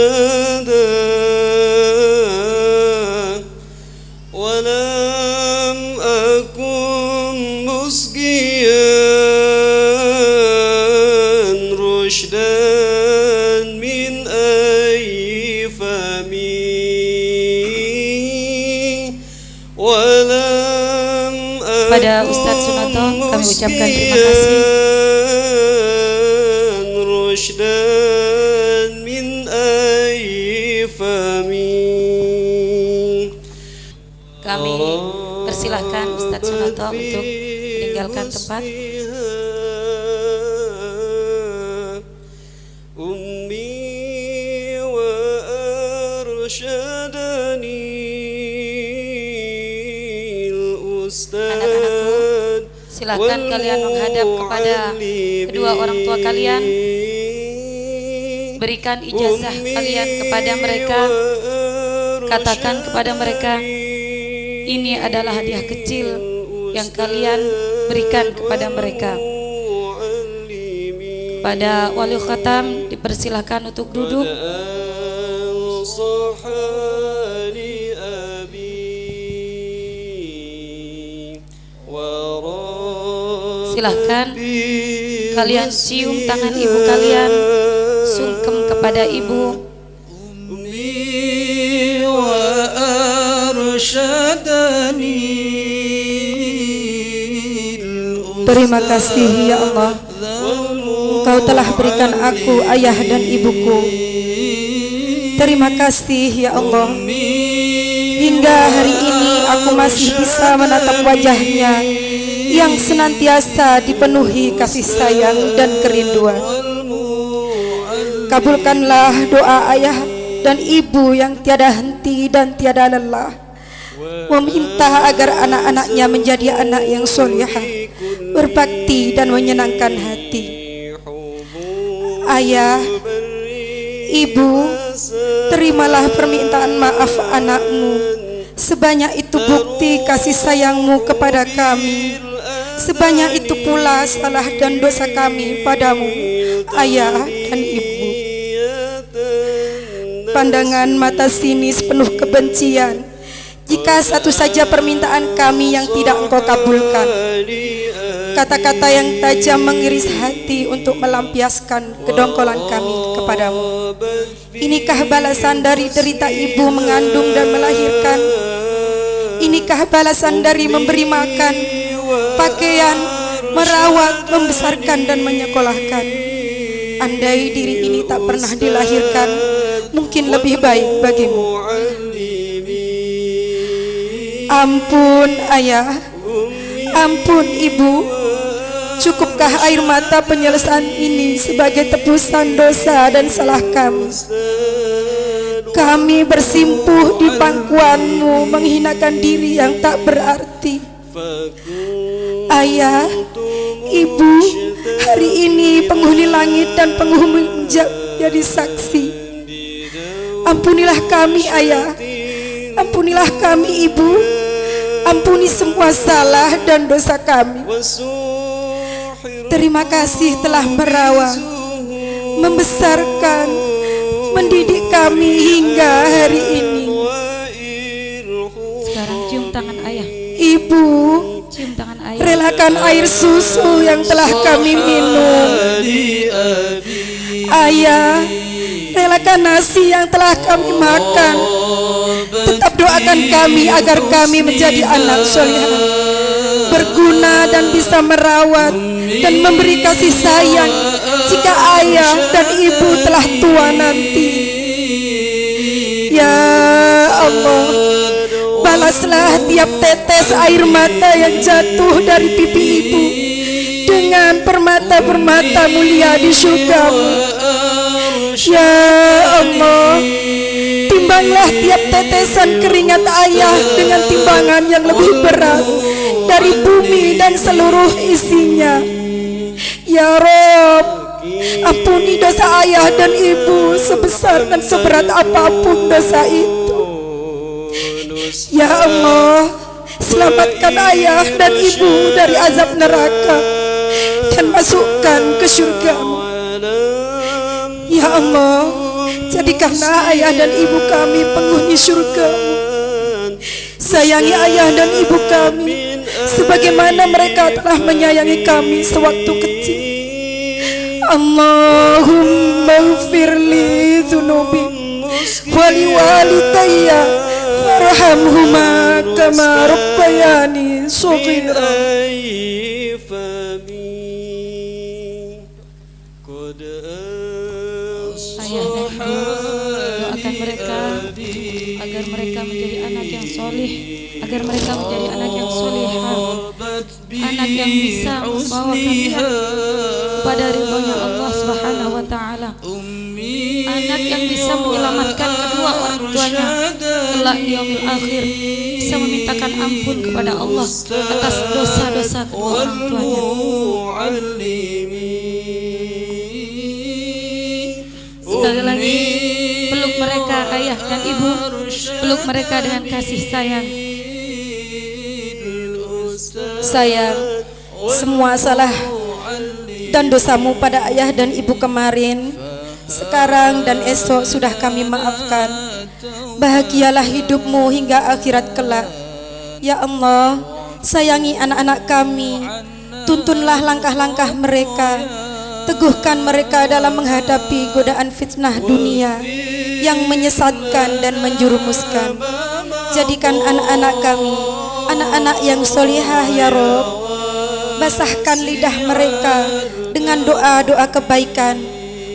walam akun musgiyan rushdan min ayyi fami walam. Pada Ustadz Sunoto kami ucapkan terima kasih. rushdan min ayyi fami. Kami persilahkan Ustadz Sunoto untuk meninggalkan tempat. ummi wa arshadani al-ustad. Silakan kalian menghadap kepada kedua orang tua kalian, berikan ijazah kalian kepada mereka, katakan kepada mereka, ini adalah hadiah kecil yang kalian berikan kepada mereka. Pada wali khatam dipersilahkan untuk duduk. Silahkan kalian cium tangan ibu kalian, sungkem kepada ibu. Terima kasih ya Allah, Engkau telah berikan aku ayah dan ibuku Terima kasih ya Allah. Hingga hari ini aku masih bisa menatap wajahnya yang senantiasa dipenuhi kasih sayang dan kerinduan. Kabulkanlah doa ayah dan ibu yang tiada henti dan tiada lelah meminta agar anak-anaknya menjadi anak yang solihah, berbakti dan menyenangkan hati. Ayah, ibu, terimalah permintaan maaf anakmu. Sebanyak itu bukti kasih sayangmu kepada kami. Sebanyak itu pula salah dan dosa kami padamu, ayah dan ibu. Pandangan mata sinis penuh kebencian jika satu saja permintaan kami yang tidak engkau kabulkan. Kata-kata yang tajam mengiris hati untuk melampiaskan kedongkolan kami kepadamu. Inikah balasan dari derita ibu mengandung dan melahirkan? Inikah balasan dari memberi makan, pakaian, merawat, membesarkan dan menyekolahkan? Andai diri ini tak pernah dilahirkan, mungkin lebih baik bagimu. Ampun ayah, ampun ibu. Cukupkah air mata penyelesaian ini sebagai tebusan dosa dan salah kami? Kami bersimpuh di pangkuanmu, menghinakan diri yang tak berarti. Ayah, ibu, hari ini penghuni langit dan penghuni jadi saksi. Ampunilah kami ayah, ampunilah kami ibu, ampuni semua salah dan dosa kami. Terima kasih telah merawat, membesarkan, mendidik kami hingga hari ini. Sekarang cium tangan ayah. Ibu, cium tangan ayah. relakan air susu yang telah kami minum. Ayah, relakan nasi yang telah kami makan. Tetap doakan kami agar kami menjadi anak soleh, berguna dan bisa merawat dan memberi kasih sayang jika ayah dan ibu telah tua nanti. Ya Allah, balaslah tiap tetes air mata yang jatuh dari pipi ibu dengan permata-permata mulia di surgamu. Ya Allah, timbanglah tiap tetesan keringat ayah dengan timbangan yang lebih berat dari bumi dan seluruh isinya. Ya Rob, ampuni dosa ayah dan ibu sebesar dan seberat apapun dosa itu. Ya Allah, selamatkan ayah dan ibu dari azab neraka dan masukkan ke surgamu. Ya Allah, jadikanlah ayah dan ibu kami penghuni surgamu. Sayangi ayah dan ibu kami sebagaimana mereka telah menyayangi kami sewaktu kecil. Allahumma ighfirli dzunubi wa liwalidayya warhamhuma kama rabbayani shaghira. Ayah dan ibu, doakan mereka agar mereka menjadi anak yang soleh, agar mereka menjadi anak yang solehah, anak yang bisa membawa kalian kepada ridhonya Allah Subhanahu wa Ta'ala, anak yang bisa menyelamatkan kedua orang tuanya kelak di yaumil akhir, bisa memintakan ampun kepada Allah atas dosa-dosa kedua orang tuanya. Sekali lagi, peluk mereka ayah dan ibu, peluk mereka dengan kasih sayang. Sayang, semua salah dan dosamu pada ayah dan ibu kemarin, sekarang dan esok sudah kami maafkan. Bahagialah hidupmu hingga akhirat kelak. Ya Allah, sayangi anak-anak kami, tuntunlah langkah-langkah mereka, teguhkan mereka dalam menghadapi godaan fitnah dunia yang menyesatkan dan menjerumuskan. Jadikan anak-anak kami anak-anak yang solihah ya Rob. Basahkan lidah mereka dengan doa-doa kebaikan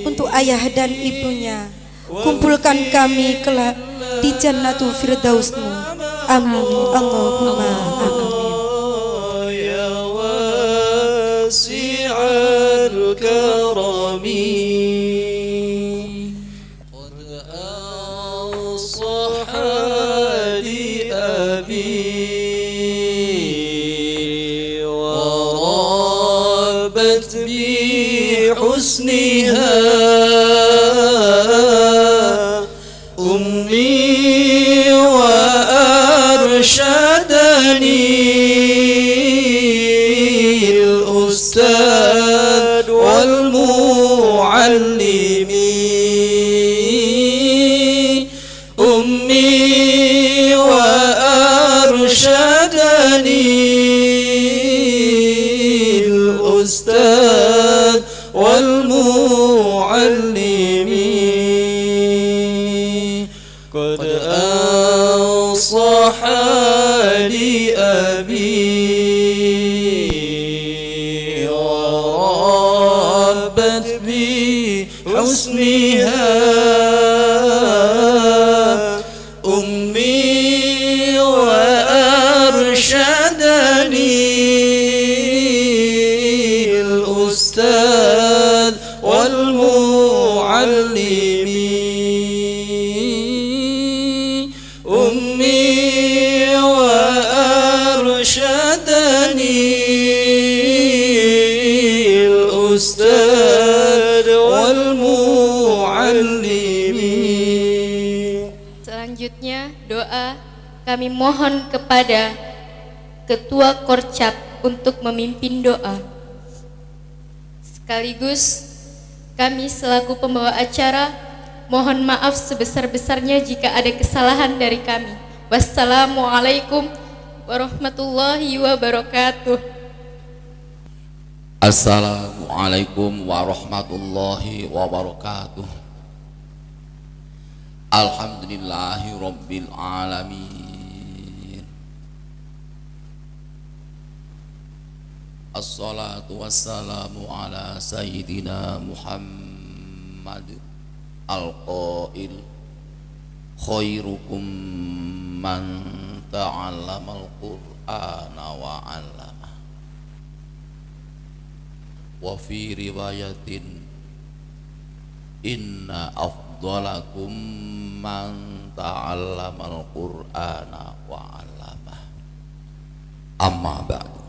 untuk ayah dan ibunya. kumpulkan kami kelak di Jannatul Firdaus-Mu. Amin Allahumma amin. Ya wasi'al karami حسنها أمي وأرشدني الأستاذ والمعلم أمي وأرشدني الأستاذ والمعلم قد أنصح لأبي وربت بحسنها أمي وأرشدني الأستاذ والمعلم أمي وأرشدني الأستاذ والمعلم. Selanjutnya doa kami mohon kepada Ketua Korcap untuk memimpin doa. Sekaligus kami selaku pembawa acara mohon maaf sebesar-besarnya jika ada kesalahan dari kami. Wassalamualaikum warahmatullahi wabarakatuh. Assalamualaikum warahmatullahi wabarakatuh. Alhamdulillahi rabbil alamin. Assalatu wassalamu ala sayyidina Muhammad al-qail khairukum man ta'allamal qur'ana wa 'allama. Wa fi riwayatin inna afdalakum man ta'allamal qur'ana wa 'allama. Amma ba'du.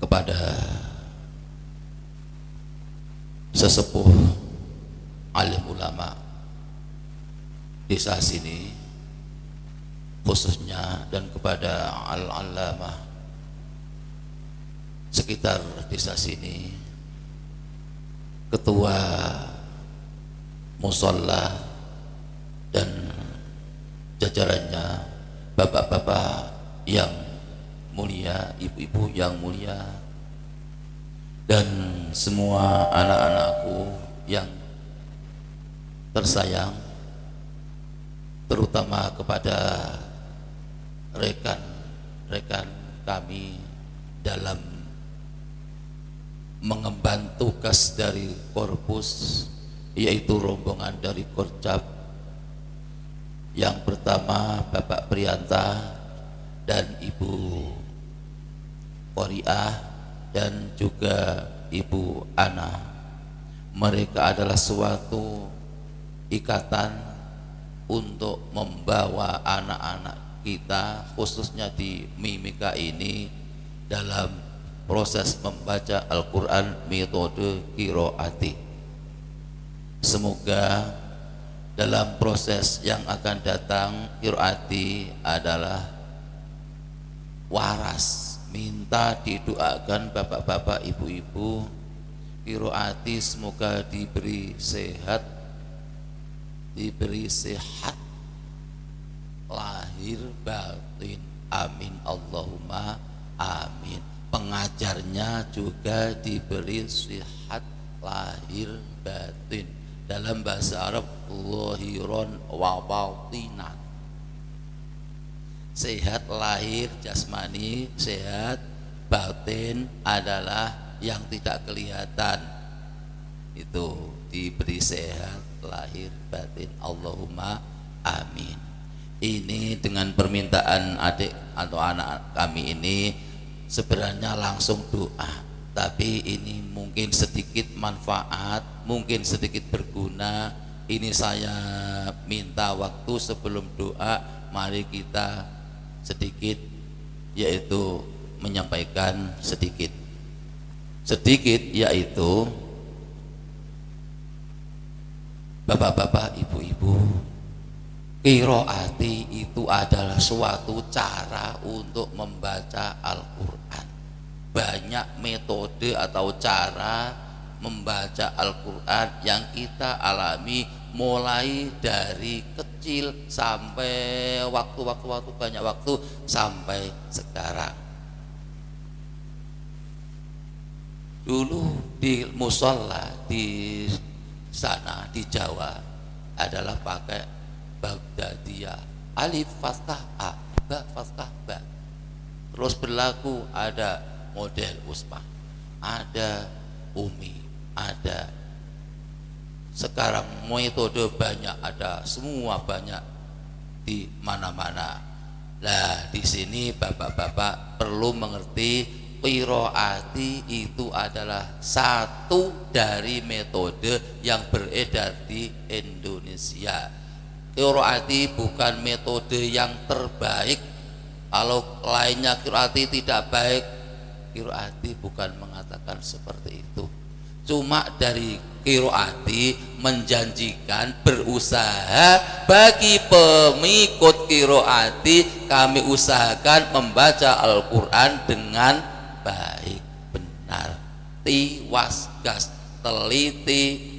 Kepada sesepuh alim ulama desa sini khususnya, dan kepada al-allamah sekitar desa sini, ketua musalla dan jajarannya, bapak-bapak yang mulia, ibu-ibu yang mulia, dan semua anak-anakku yang tersayang, terutama kepada rekan-rekan kami dalam mengemban tugas dari korpus, yaitu rombongan dari Korcap. Yang pertama Bapak Prianta dan Ibu Qoriah dan juga Ibu Ana. Mereka adalah suatu ikatan untuk membawa anak-anak kita khususnya di Mimika ini dalam proses membaca Al-Quran metode qiraati. Semoga dalam proses yang akan datang qiraati adalah waras. Minta didoakan bapak-bapak, ibu-ibu, qiraati semoga diberi sehat, lahir batin, amin Allahumma amin. Pengajarnya juga diberi sehat lahir batin, dalam bahasa Arab zahiran wa batinan. Sehat lahir jasmani, sehat batin adalah yang tidak kelihatan, itu diberi sehat lahir batin. Allahumma amin. Ini dengan permintaan adik atau anak kami ini sebenarnya langsung doa, tapi ini mungkin sedikit manfaat, mungkin sedikit berguna. Ini saya minta waktu sebelum doa, mari kita sedikit, yaitu menyampaikan sedikit yaitu bapak-bapak, ibu-ibu, qiraati itu adalah suatu cara untuk membaca Al-Quran. Banyak metode atau cara membaca Al-Quran yang kita alami mulai dari kecil sampai waktu banyak waktu sampai sekarang. Dulu di musola di sana di Jawa adalah pakai Baghdadiyah, alif fathah a, ba fathah ba. Terus berlaku ada model Usmah, ada Umi, ada sekarang metode banyak, ada semua banyak di mana-mana. Lah di sini bapak-bapak perlu mengerti qiraati itu adalah satu dari metode yang beredar di Indonesia. Qiraati bukan metode yang terbaik. Kalau lainnya qiraati tidak baik, qiraati bukan mengatakan seperti itu. Cuma dari qiraati menjanjikan berusaha bagi pengikut qiraati, kami usahakan membaca Al-Quran dengan baik, benar, tiwasgas, teliti,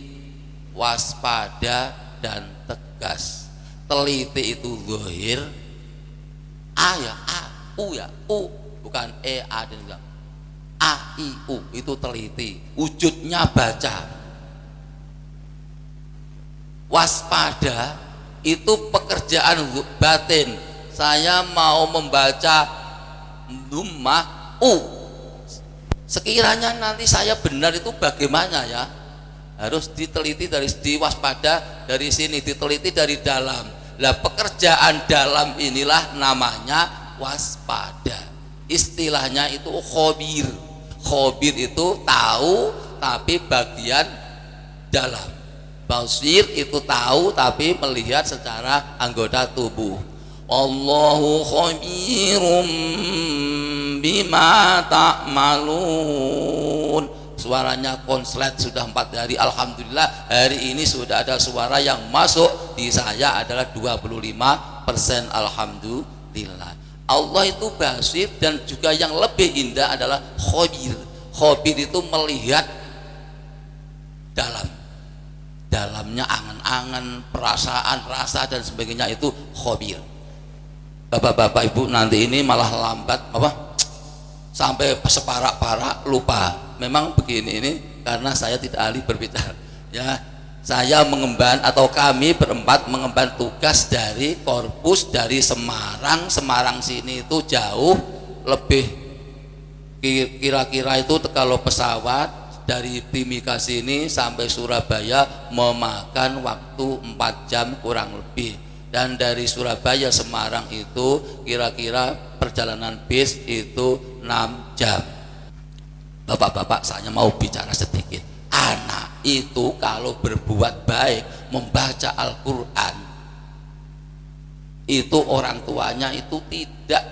waspada, dan tegas. Teliti itu zahir, a ya a, u ya u, bukan e a dan juga a i u, itu teliti, wujudnya baca. Waspada itu pekerjaan batin. Saya mau membaca dhammah u, sekiranya nanti saya benar itu bagaimana ya? Harus diteliti dari waspada dari sini, diteliti dari dalam. Lah pekerjaan dalam inilah namanya waspada. Istilahnya itu khobir. Khobir itu tahu tapi bagian dalam. Basir itu tahu tapi melihat secara anggota tubuh. Allahu khabirum bima ta'malun. Suaranya konslet sudah 4 hari. Alhamdulillah hari ini sudah ada suara yang masuk di saya adalah 25%. Alhamdulillah. Allah itu basir, dan juga yang lebih indah adalah khabir. Khabir itu melihat dalamnya, angan-angan, perasaan, rasa dan sebagainya, itu khabir. Bapak-bapak ibu nanti ini malah lambat sampai separak-parak lupa. Memang begini ini karena saya tidak ahli berbicara ya. Saya mengemban atau kami berempat mengemban tugas dari korpus dari Semarang sini itu jauh lebih, kira-kira itu kalau pesawat dari Timika sini sampai Surabaya memakan waktu 4 jam kurang lebih, dan dari Surabaya Semarang itu kira-kira perjalanan bis itu 6 jam. Bapak-bapak, saya mau bicara sedikit. Anak itu kalau berbuat baik, membaca Al-Quran, itu orang tuanya itu tidak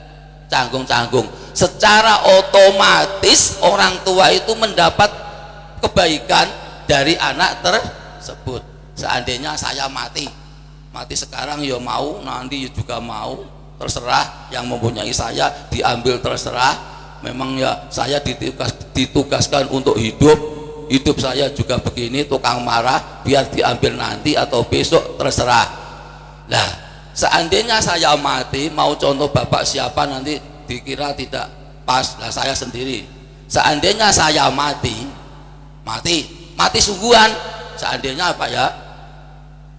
canggung-canggung. Secara otomatis orang tua itu mendapat kebaikan dari anak tersebut. Seandainya saya mati sekarang ya mau, nanti juga mau, terserah. Yang mempunyai saya diambil terserah. Memang ya saya ditugaskan untuk hidup saya juga begini, tukang marah, biar diambil nanti atau besok terserah. Nah seandainya saya mati, mau contoh bapak siapa nanti dikira tidak pas, lah saya sendiri. Seandainya saya mati sungguhan, seandainya apa ya,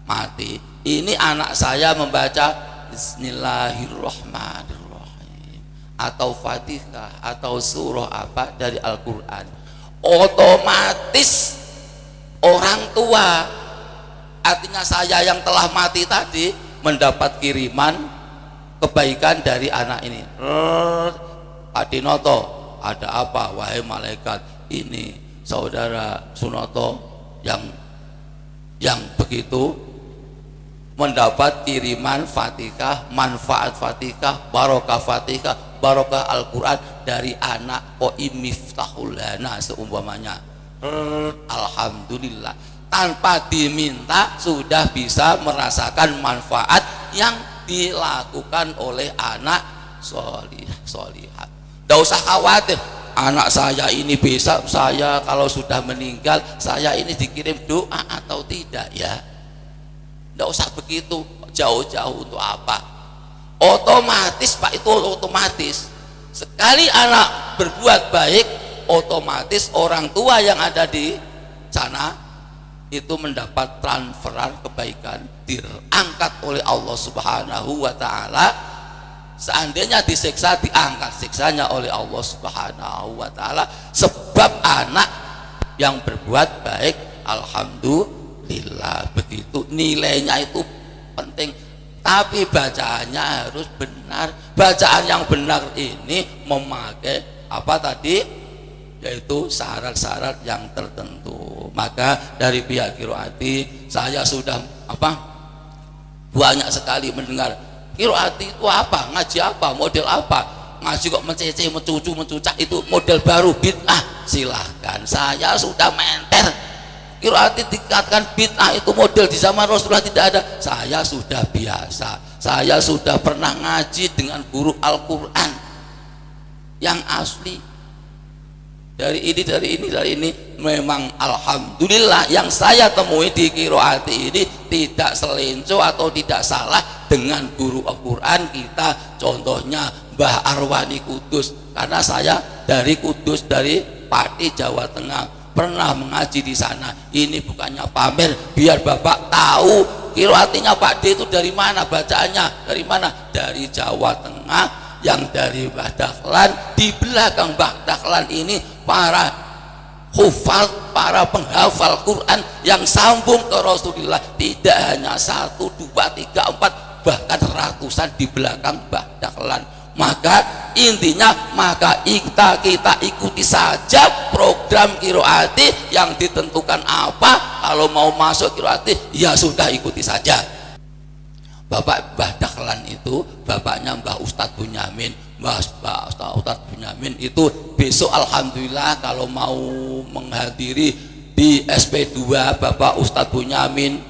mati, ini anak saya membaca Bismillahirrahmanirrahim atau Fatihah atau surah apa dari Al-Quran, otomatis orang tua Artinya saya yang telah mati tadi mendapat kiriman kebaikan dari anak ini. Pak Dinoto, ada apa wahai malaikat? Ini saudara Sunoto yang begitu mendapat kiriman Fatihah, manfaat Fatihah, barokah Fatihah, barokah Al-Quran dari anak Qoi Miftahul Lana seumpamanya. Alhamdulillah, tanpa diminta sudah bisa merasakan manfaat yang dilakukan oleh anak solihah. Tidak usah khawatir, anak saya ini bisa, saya kalau sudah meninggal, saya ini dikirim doa atau tidak ya. Tidak usah begitu jauh-jauh, untuk apa? Otomatis Pak, itu otomatis. Sekali anak berbuat baik, otomatis orang tua yang ada di sana itu mendapat transferan kebaikan, diangkat oleh Allah Subhanahu wa Ta'ala. Seandainya disiksa, diangkat siksanya oleh Allah Subhanahu wa Ta'ala, sebab anak yang berbuat baik. Alhamdulillah, begitu nilainya itu penting, tapi bacaannya harus benar. Bacaan yang benar ini memakai apa tadi, yaitu syarat-syarat yang tertentu. Maka dari pihak Qiroati saya sudah banyak sekali mendengar Qiroati itu apa, ngaji apa, model apa, ngaji kok mencece, mencucu, mencucak, itu model baru, bid'ah. Silahkan, saya sudah menter. Qiroati dikatakan bid'ah itu model di zaman Rasulullah tidak ada. Saya sudah biasa, saya sudah pernah ngaji dengan guru Al-Quran yang asli. Dari ini memang alhamdulillah yang saya temui di Qiroati ini tidak selenco atau tidak salah dengan guru Al-Quran kita. Contohnya Mbah Arwani Kudus, karena saya dari Kudus, dari Pati, Jawa Tengah, pernah mengaji di sana. Ini bukannya pamer, biar Bapak tahu Qiroatinya Pak D itu dari mana, bacaannya dari mana, dari Jawa Tengah. Yang dari Mbah Dahlan, di belakang Mbah Dahlan ini para hufal, para penghafal Quran yang sambung ke Rasulullah, tidak hanya 1, 2, 3, 4, bahkan ratusan di belakang Mbah Dahlan. Maka intinya, maka kita ikuti saja program Qiroati yang ditentukan apa. Kalau mau masuk Qiroati ya sudah ikuti saja. Bapak Mbah Dahlan itu bapaknya Mbah Ustadz Bunyamin. Mbah Ustadz Bunyamin itu besok alhamdulillah kalau mau menghadiri di SP2 Bapak Ustadz Bunyamin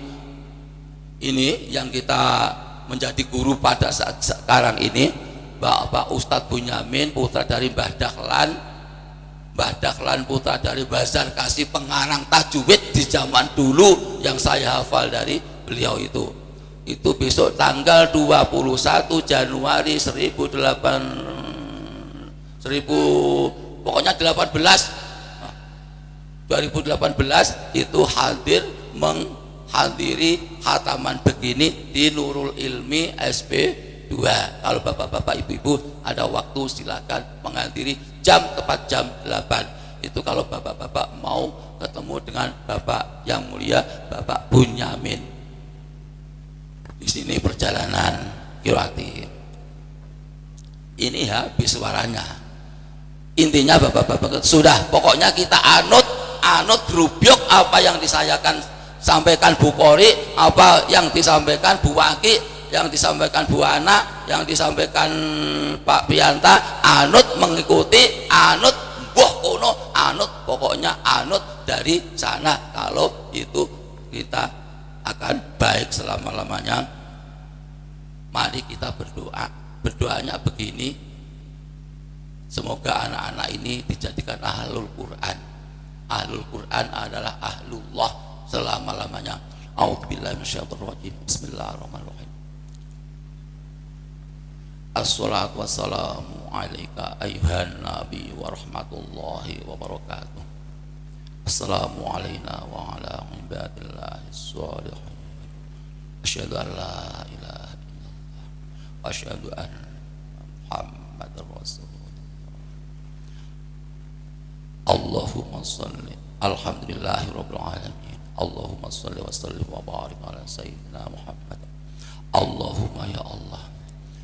ini yang kita menjadi guru pada saat sekarang ini, Bapak Ustadz Bunyamin, putra dari Mbah Dahlan. Mbah Dahlan putra dari Bazar Kasih, pengarang tajwid di zaman dulu yang saya hafal dari beliau itu besok tanggal 21 Januari 2018 itu hadir menghadiri khataman begini di Nurul Ilmi SP2. Kalau bapak-bapak ibu-ibu ada waktu silakan menghadiri, tepat jam 8. Itu kalau bapak-bapak mau ketemu dengan Bapak yang mulia Bapak Bunyamin. Di sini perjalanan Qiroati ini habis suaranya. Intinya bapak-bapak sudah, pokoknya kita anut grubyuk apa yang sampaikan Bu Kori, apa yang disampaikan Bu Waki, yang disampaikan Bu Ana, yang disampaikan Pak Pianta, mengikuti, pokoknya anut dari sana. Kalau itu kita akan baik selama-lamanya. Mari kita berdoa. Berdoanya begini, semoga anak-anak ini dijadikan ahlul Quran. Ahlul Quran adalah ahlullah selama-lamanya. A'udzubillahi minasyaitonir rajim. Bismillahirrahmanirrahim. Assalatu wassalamu alaika ayyuhan nabi wa rahmatullahi wa barakatuh. Assalamu alayna wa ala ibadillahi sholihin. Asyhadu an la ilaha illallah wa asyhadu anna Muhammadar Rasulullah. Allahumma shalli alhamdulillahi rabbil alamin. Allahumma shalli wa sallim wa barik ala sayyidina Muhammad. Allahumma ya Allah,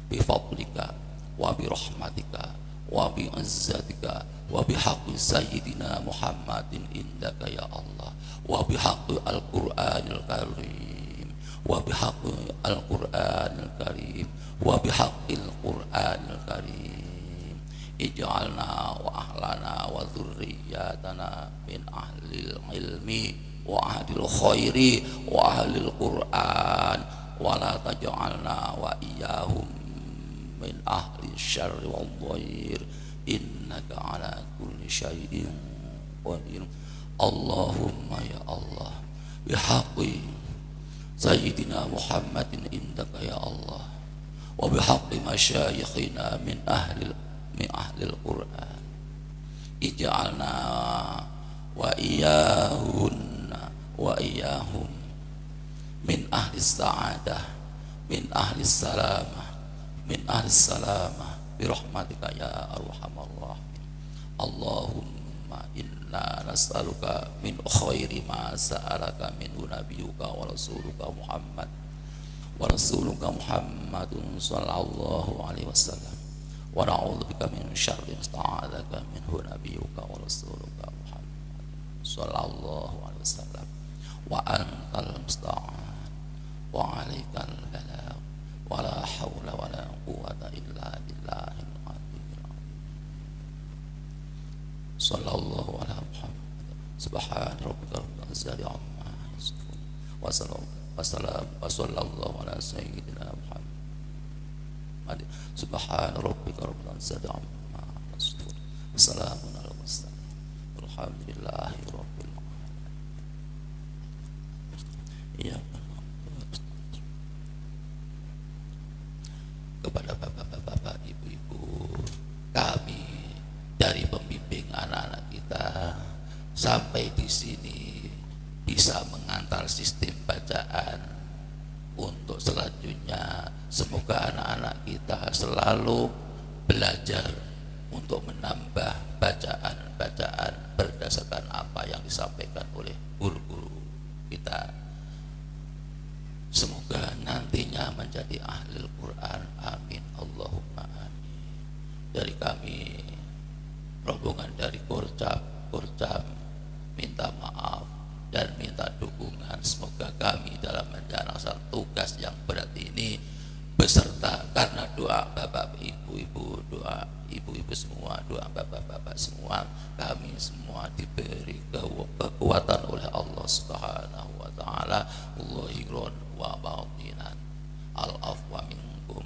bi fadlika wa bi rahmatika wa bi izzatika wa bi haqqi sayyidina Muhammadin indaka ya Allah, wa bi haqqi al-Qur'anil karim, wa bi haqqi al-Qur'anil karim, wa bi haqqil Qur'anil karim, ij'alna wa ahlana wa dzurriyyatana min ahlil ilmi wa ahlil khairi wa ahlil Qur'an, wa la taj'alna wa iyyahum min ahli syarri wal dhair, innaka ala kulli syai'in qadir. Allahumma ya Allah, bihaqqi sayyidina Muhammadin indaka ya Allah, wa bihaqqi masyayikhina min ahlil Qur'an, ij'alna wa iyyahunna wa iyyahum min ahli sa'adah, min ahli salamah, min ahli salamah birahmatika ya arhamar rahimin. Allahumma inna nas'aluka min khairi ma sa'alaka minhu nabiyyuka wa rasuluka Muhammad wa rasuluka Muhammadun sallallahu alaihi wasallam, wa na'udzubika min syarri ma sta'adzaka minhu nabiyyuka wa rasuluka Muhammad sallallahu alaihi wasallam, wa antal musta'an wa 'alaikal balagh wa la haula wa la quwwata illa billahil aliyyil azim. Sallallahu ala Muhammad. Subhana rabbika rabbil izzati amma yasifun. Wa sallallahu ala sayyidina Muhammad. Subhana rabbika rabbil izzati amma yasifun. Salamun ala mursalin. Walhamdulillahi rabbil alamin. Ya kepada bapak-bapak, ibu-ibu, kami dari pembimbing anak-anak kita sampai di sini bisa mengantar sistem bacaan untuk selanjutnya. Semoga anak-anak kita selalu belajar untuk menambah bacaan-bacaan berdasarkan apa yang disampaikan oleh guru-guru kita. Semoga nantinya menjadi ahli Al-Quran. Amin. Allahumma amin. Dari kami, rombongan dari Korcap minta maaf dan minta dukungan. Semoga kami dalam menjalankan tugas yang berat ini beserta karena doa bapak ibu-ibu, doa ibu-ibu semua, doa bapak-bapak semua, kami semua diberi kekuatan oleh Allah Subhanahu wa taala, zahiran wa batinan. Al-afwa minkum.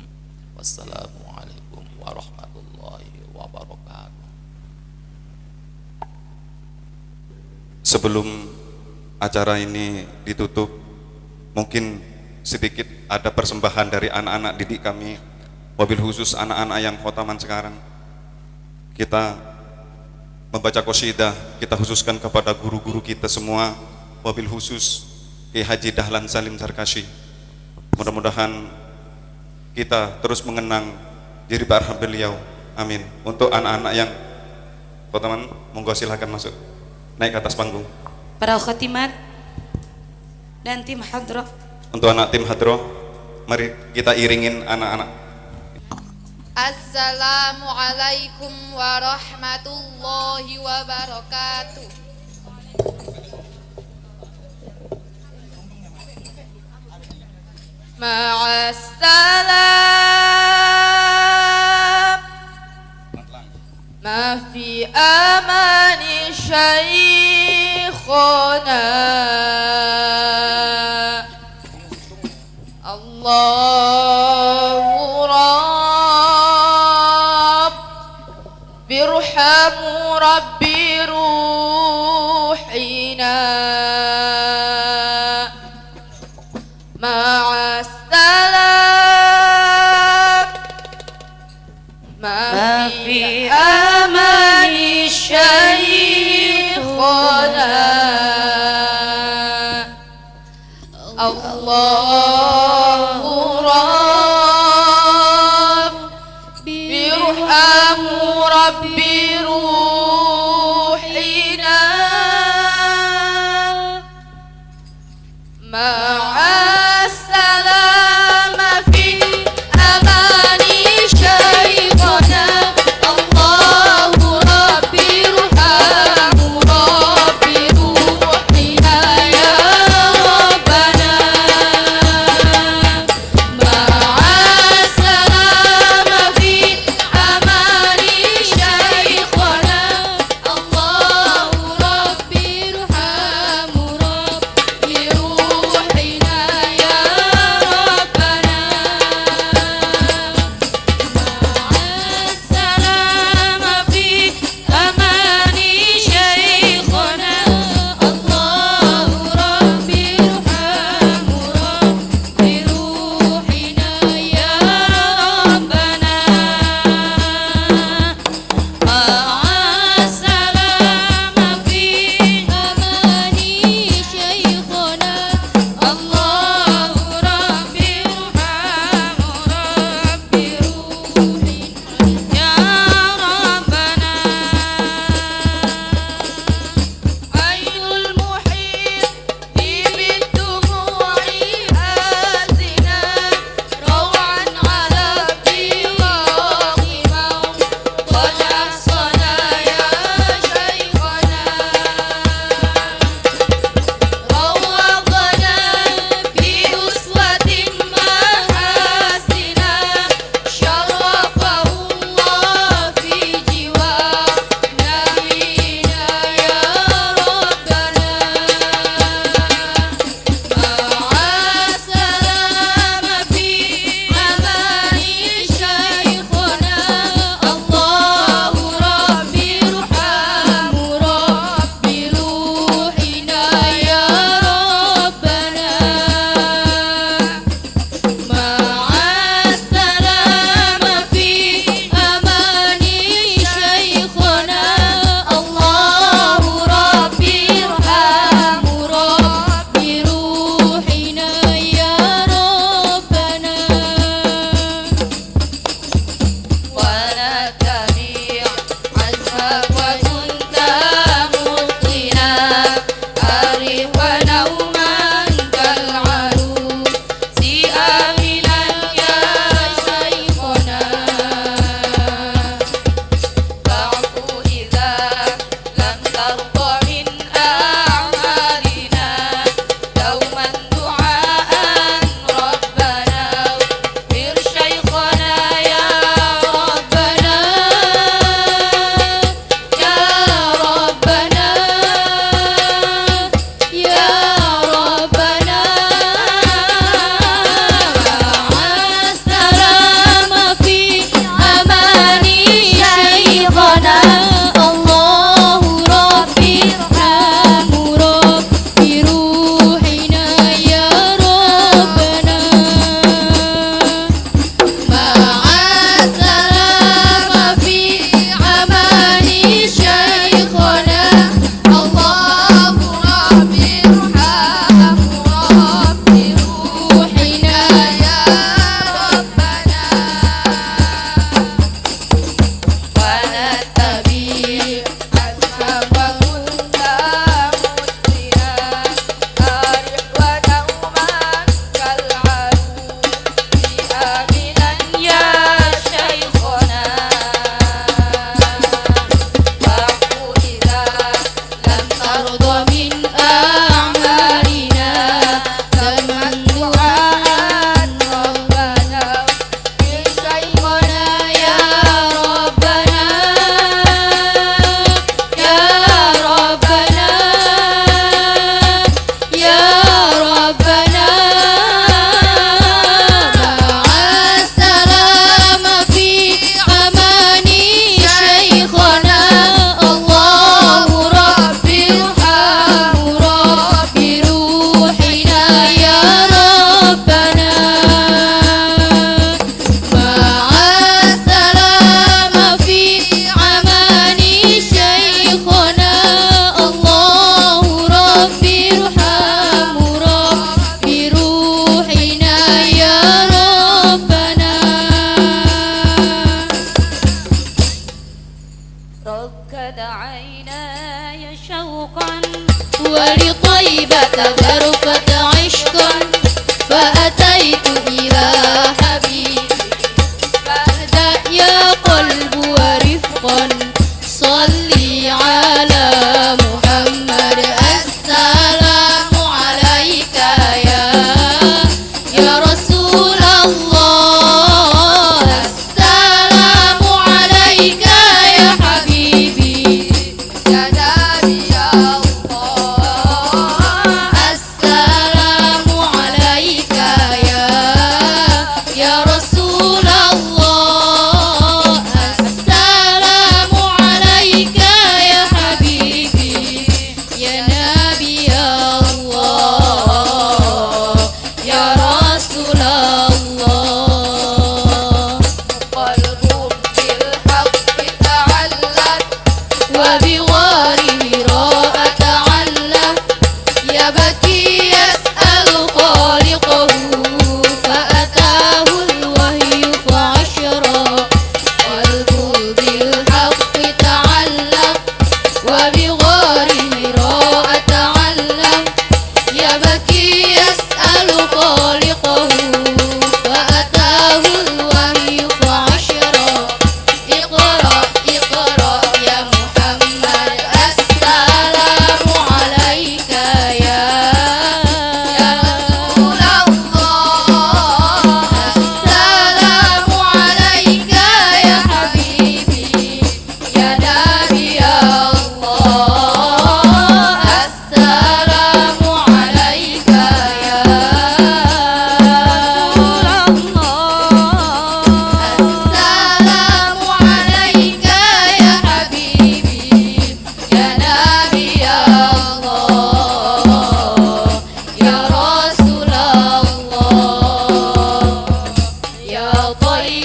Wassalamualaikum warahmatullahi wabarakatuh. Sebelum acara ini ditutup, mungkin sedikit ada persembahan dari anak-anak didik kami, wabil khusus anak-anak yang khotaman sekarang. Kita membaca qasidah, kita khususkan kepada guru-guru kita semua, wabil khusus Ki Haji Dahlan Salim Sarkashi. Mudah-mudahan kita terus mengenang diri barham beliau. Amin. Untuk anak-anak yang khotaman, monggo silakan masuk naik ke atas panggung. Para khotimat dan tim hadroh. Untuk anak tim hadroh, mari kita iringin anak-anak. Assalamualaikum warahmatullahi wabarakatuh. Ma'assalam. Ma fi amani syaikhona Allahu Rabb birhamu rabbi ruhina ma'assalam ma fi amani syaikhona Allahu Rabb birhamu rabbi ruhina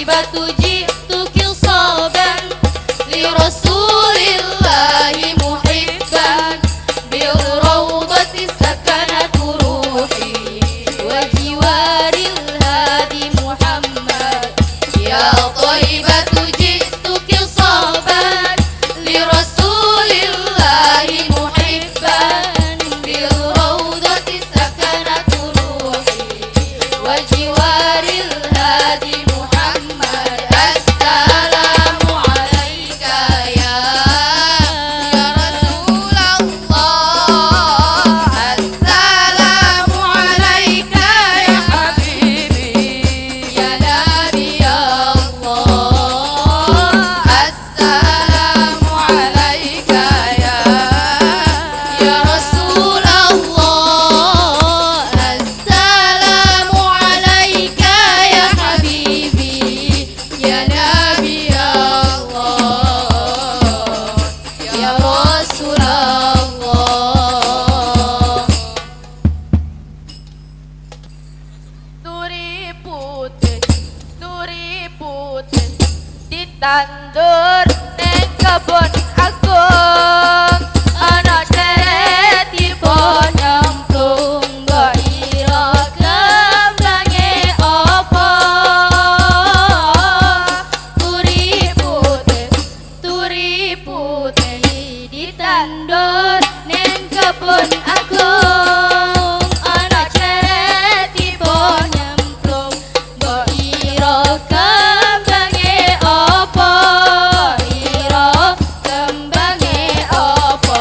taibatu ji'tu kilsaban li rasulillahi muhibban bil rawdati sakanatu ruhi wa jiwaril hadi Muhammad. Ya taibatu ji'tu kilsaban li rasulillahi muhibban bil rawdati sakanatu ruhi wa jiwaril hadi Muhammad. Assalamu alaika ya Rasulullah, assalamu alaika ya habibi ya nabi Allah, assalamu alaika ya Rasulullah, assalamu alaika ya habibi ya nabi Allah, ya Rasulullah. Duri putih ditandur neng kebun agung, ana ceretipun nyemplung mbok ira kembange apa. Duri putih ditandur neng kebun agung, ana ceretipun nyemplung mbok ira kembange apa, ira kembange apa.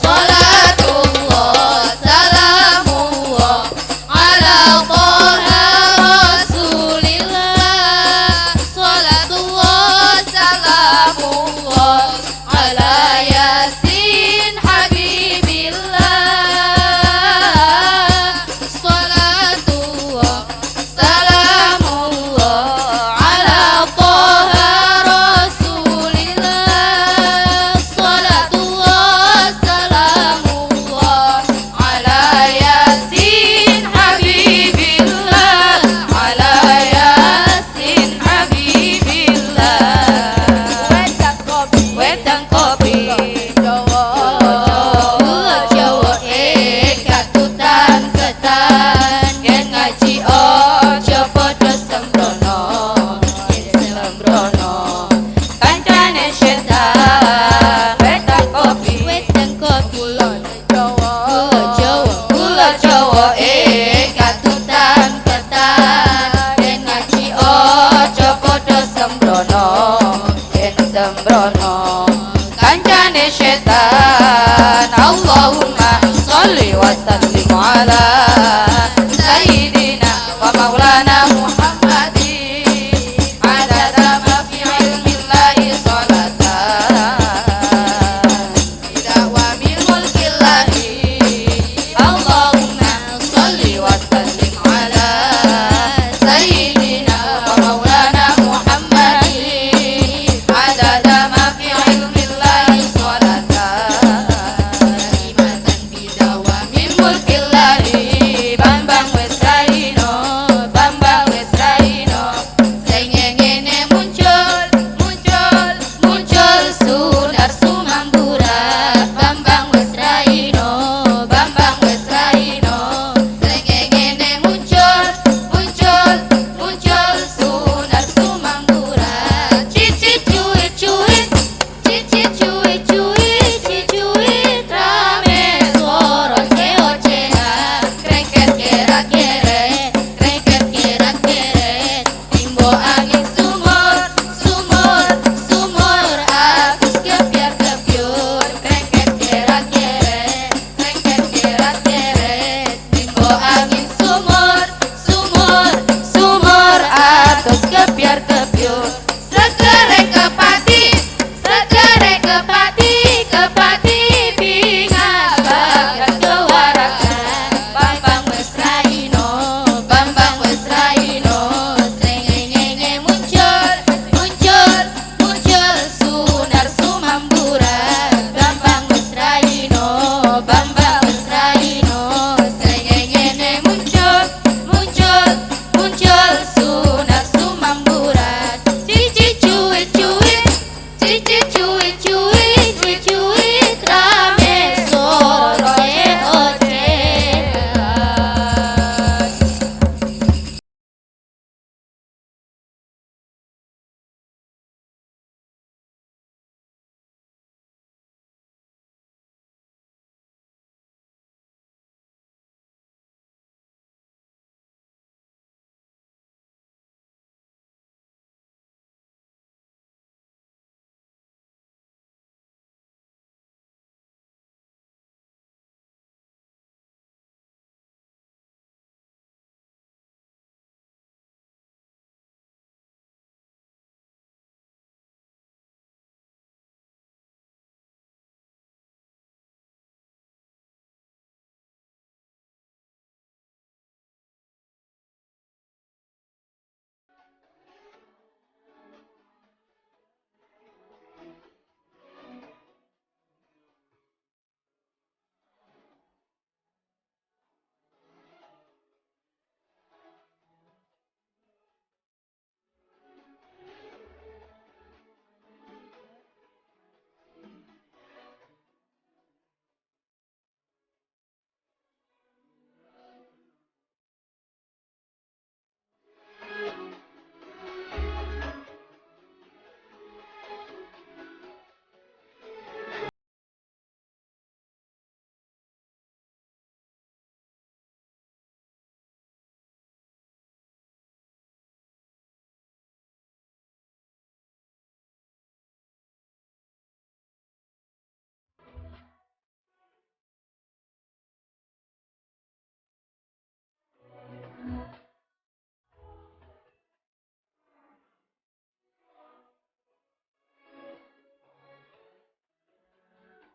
Salatullah salamullah ala Taha Rasulillah, salatullah salamullah ala Yasin Habibillah, salatullah salamullah ala Taha Rasulillah, salatullah salamullah ala Yasin Habibillah, ala Yasin Habibillah. Wedang kopi Jawa katutan ketan yen ngaji ojo padha sembrono, yen sembrono kancane setan. Wedang kopi gula Jawa katutan ketan yen ngaji ojo padha sembrono, yen sembrono kancane setan. Allahumma sholli wa sallim ala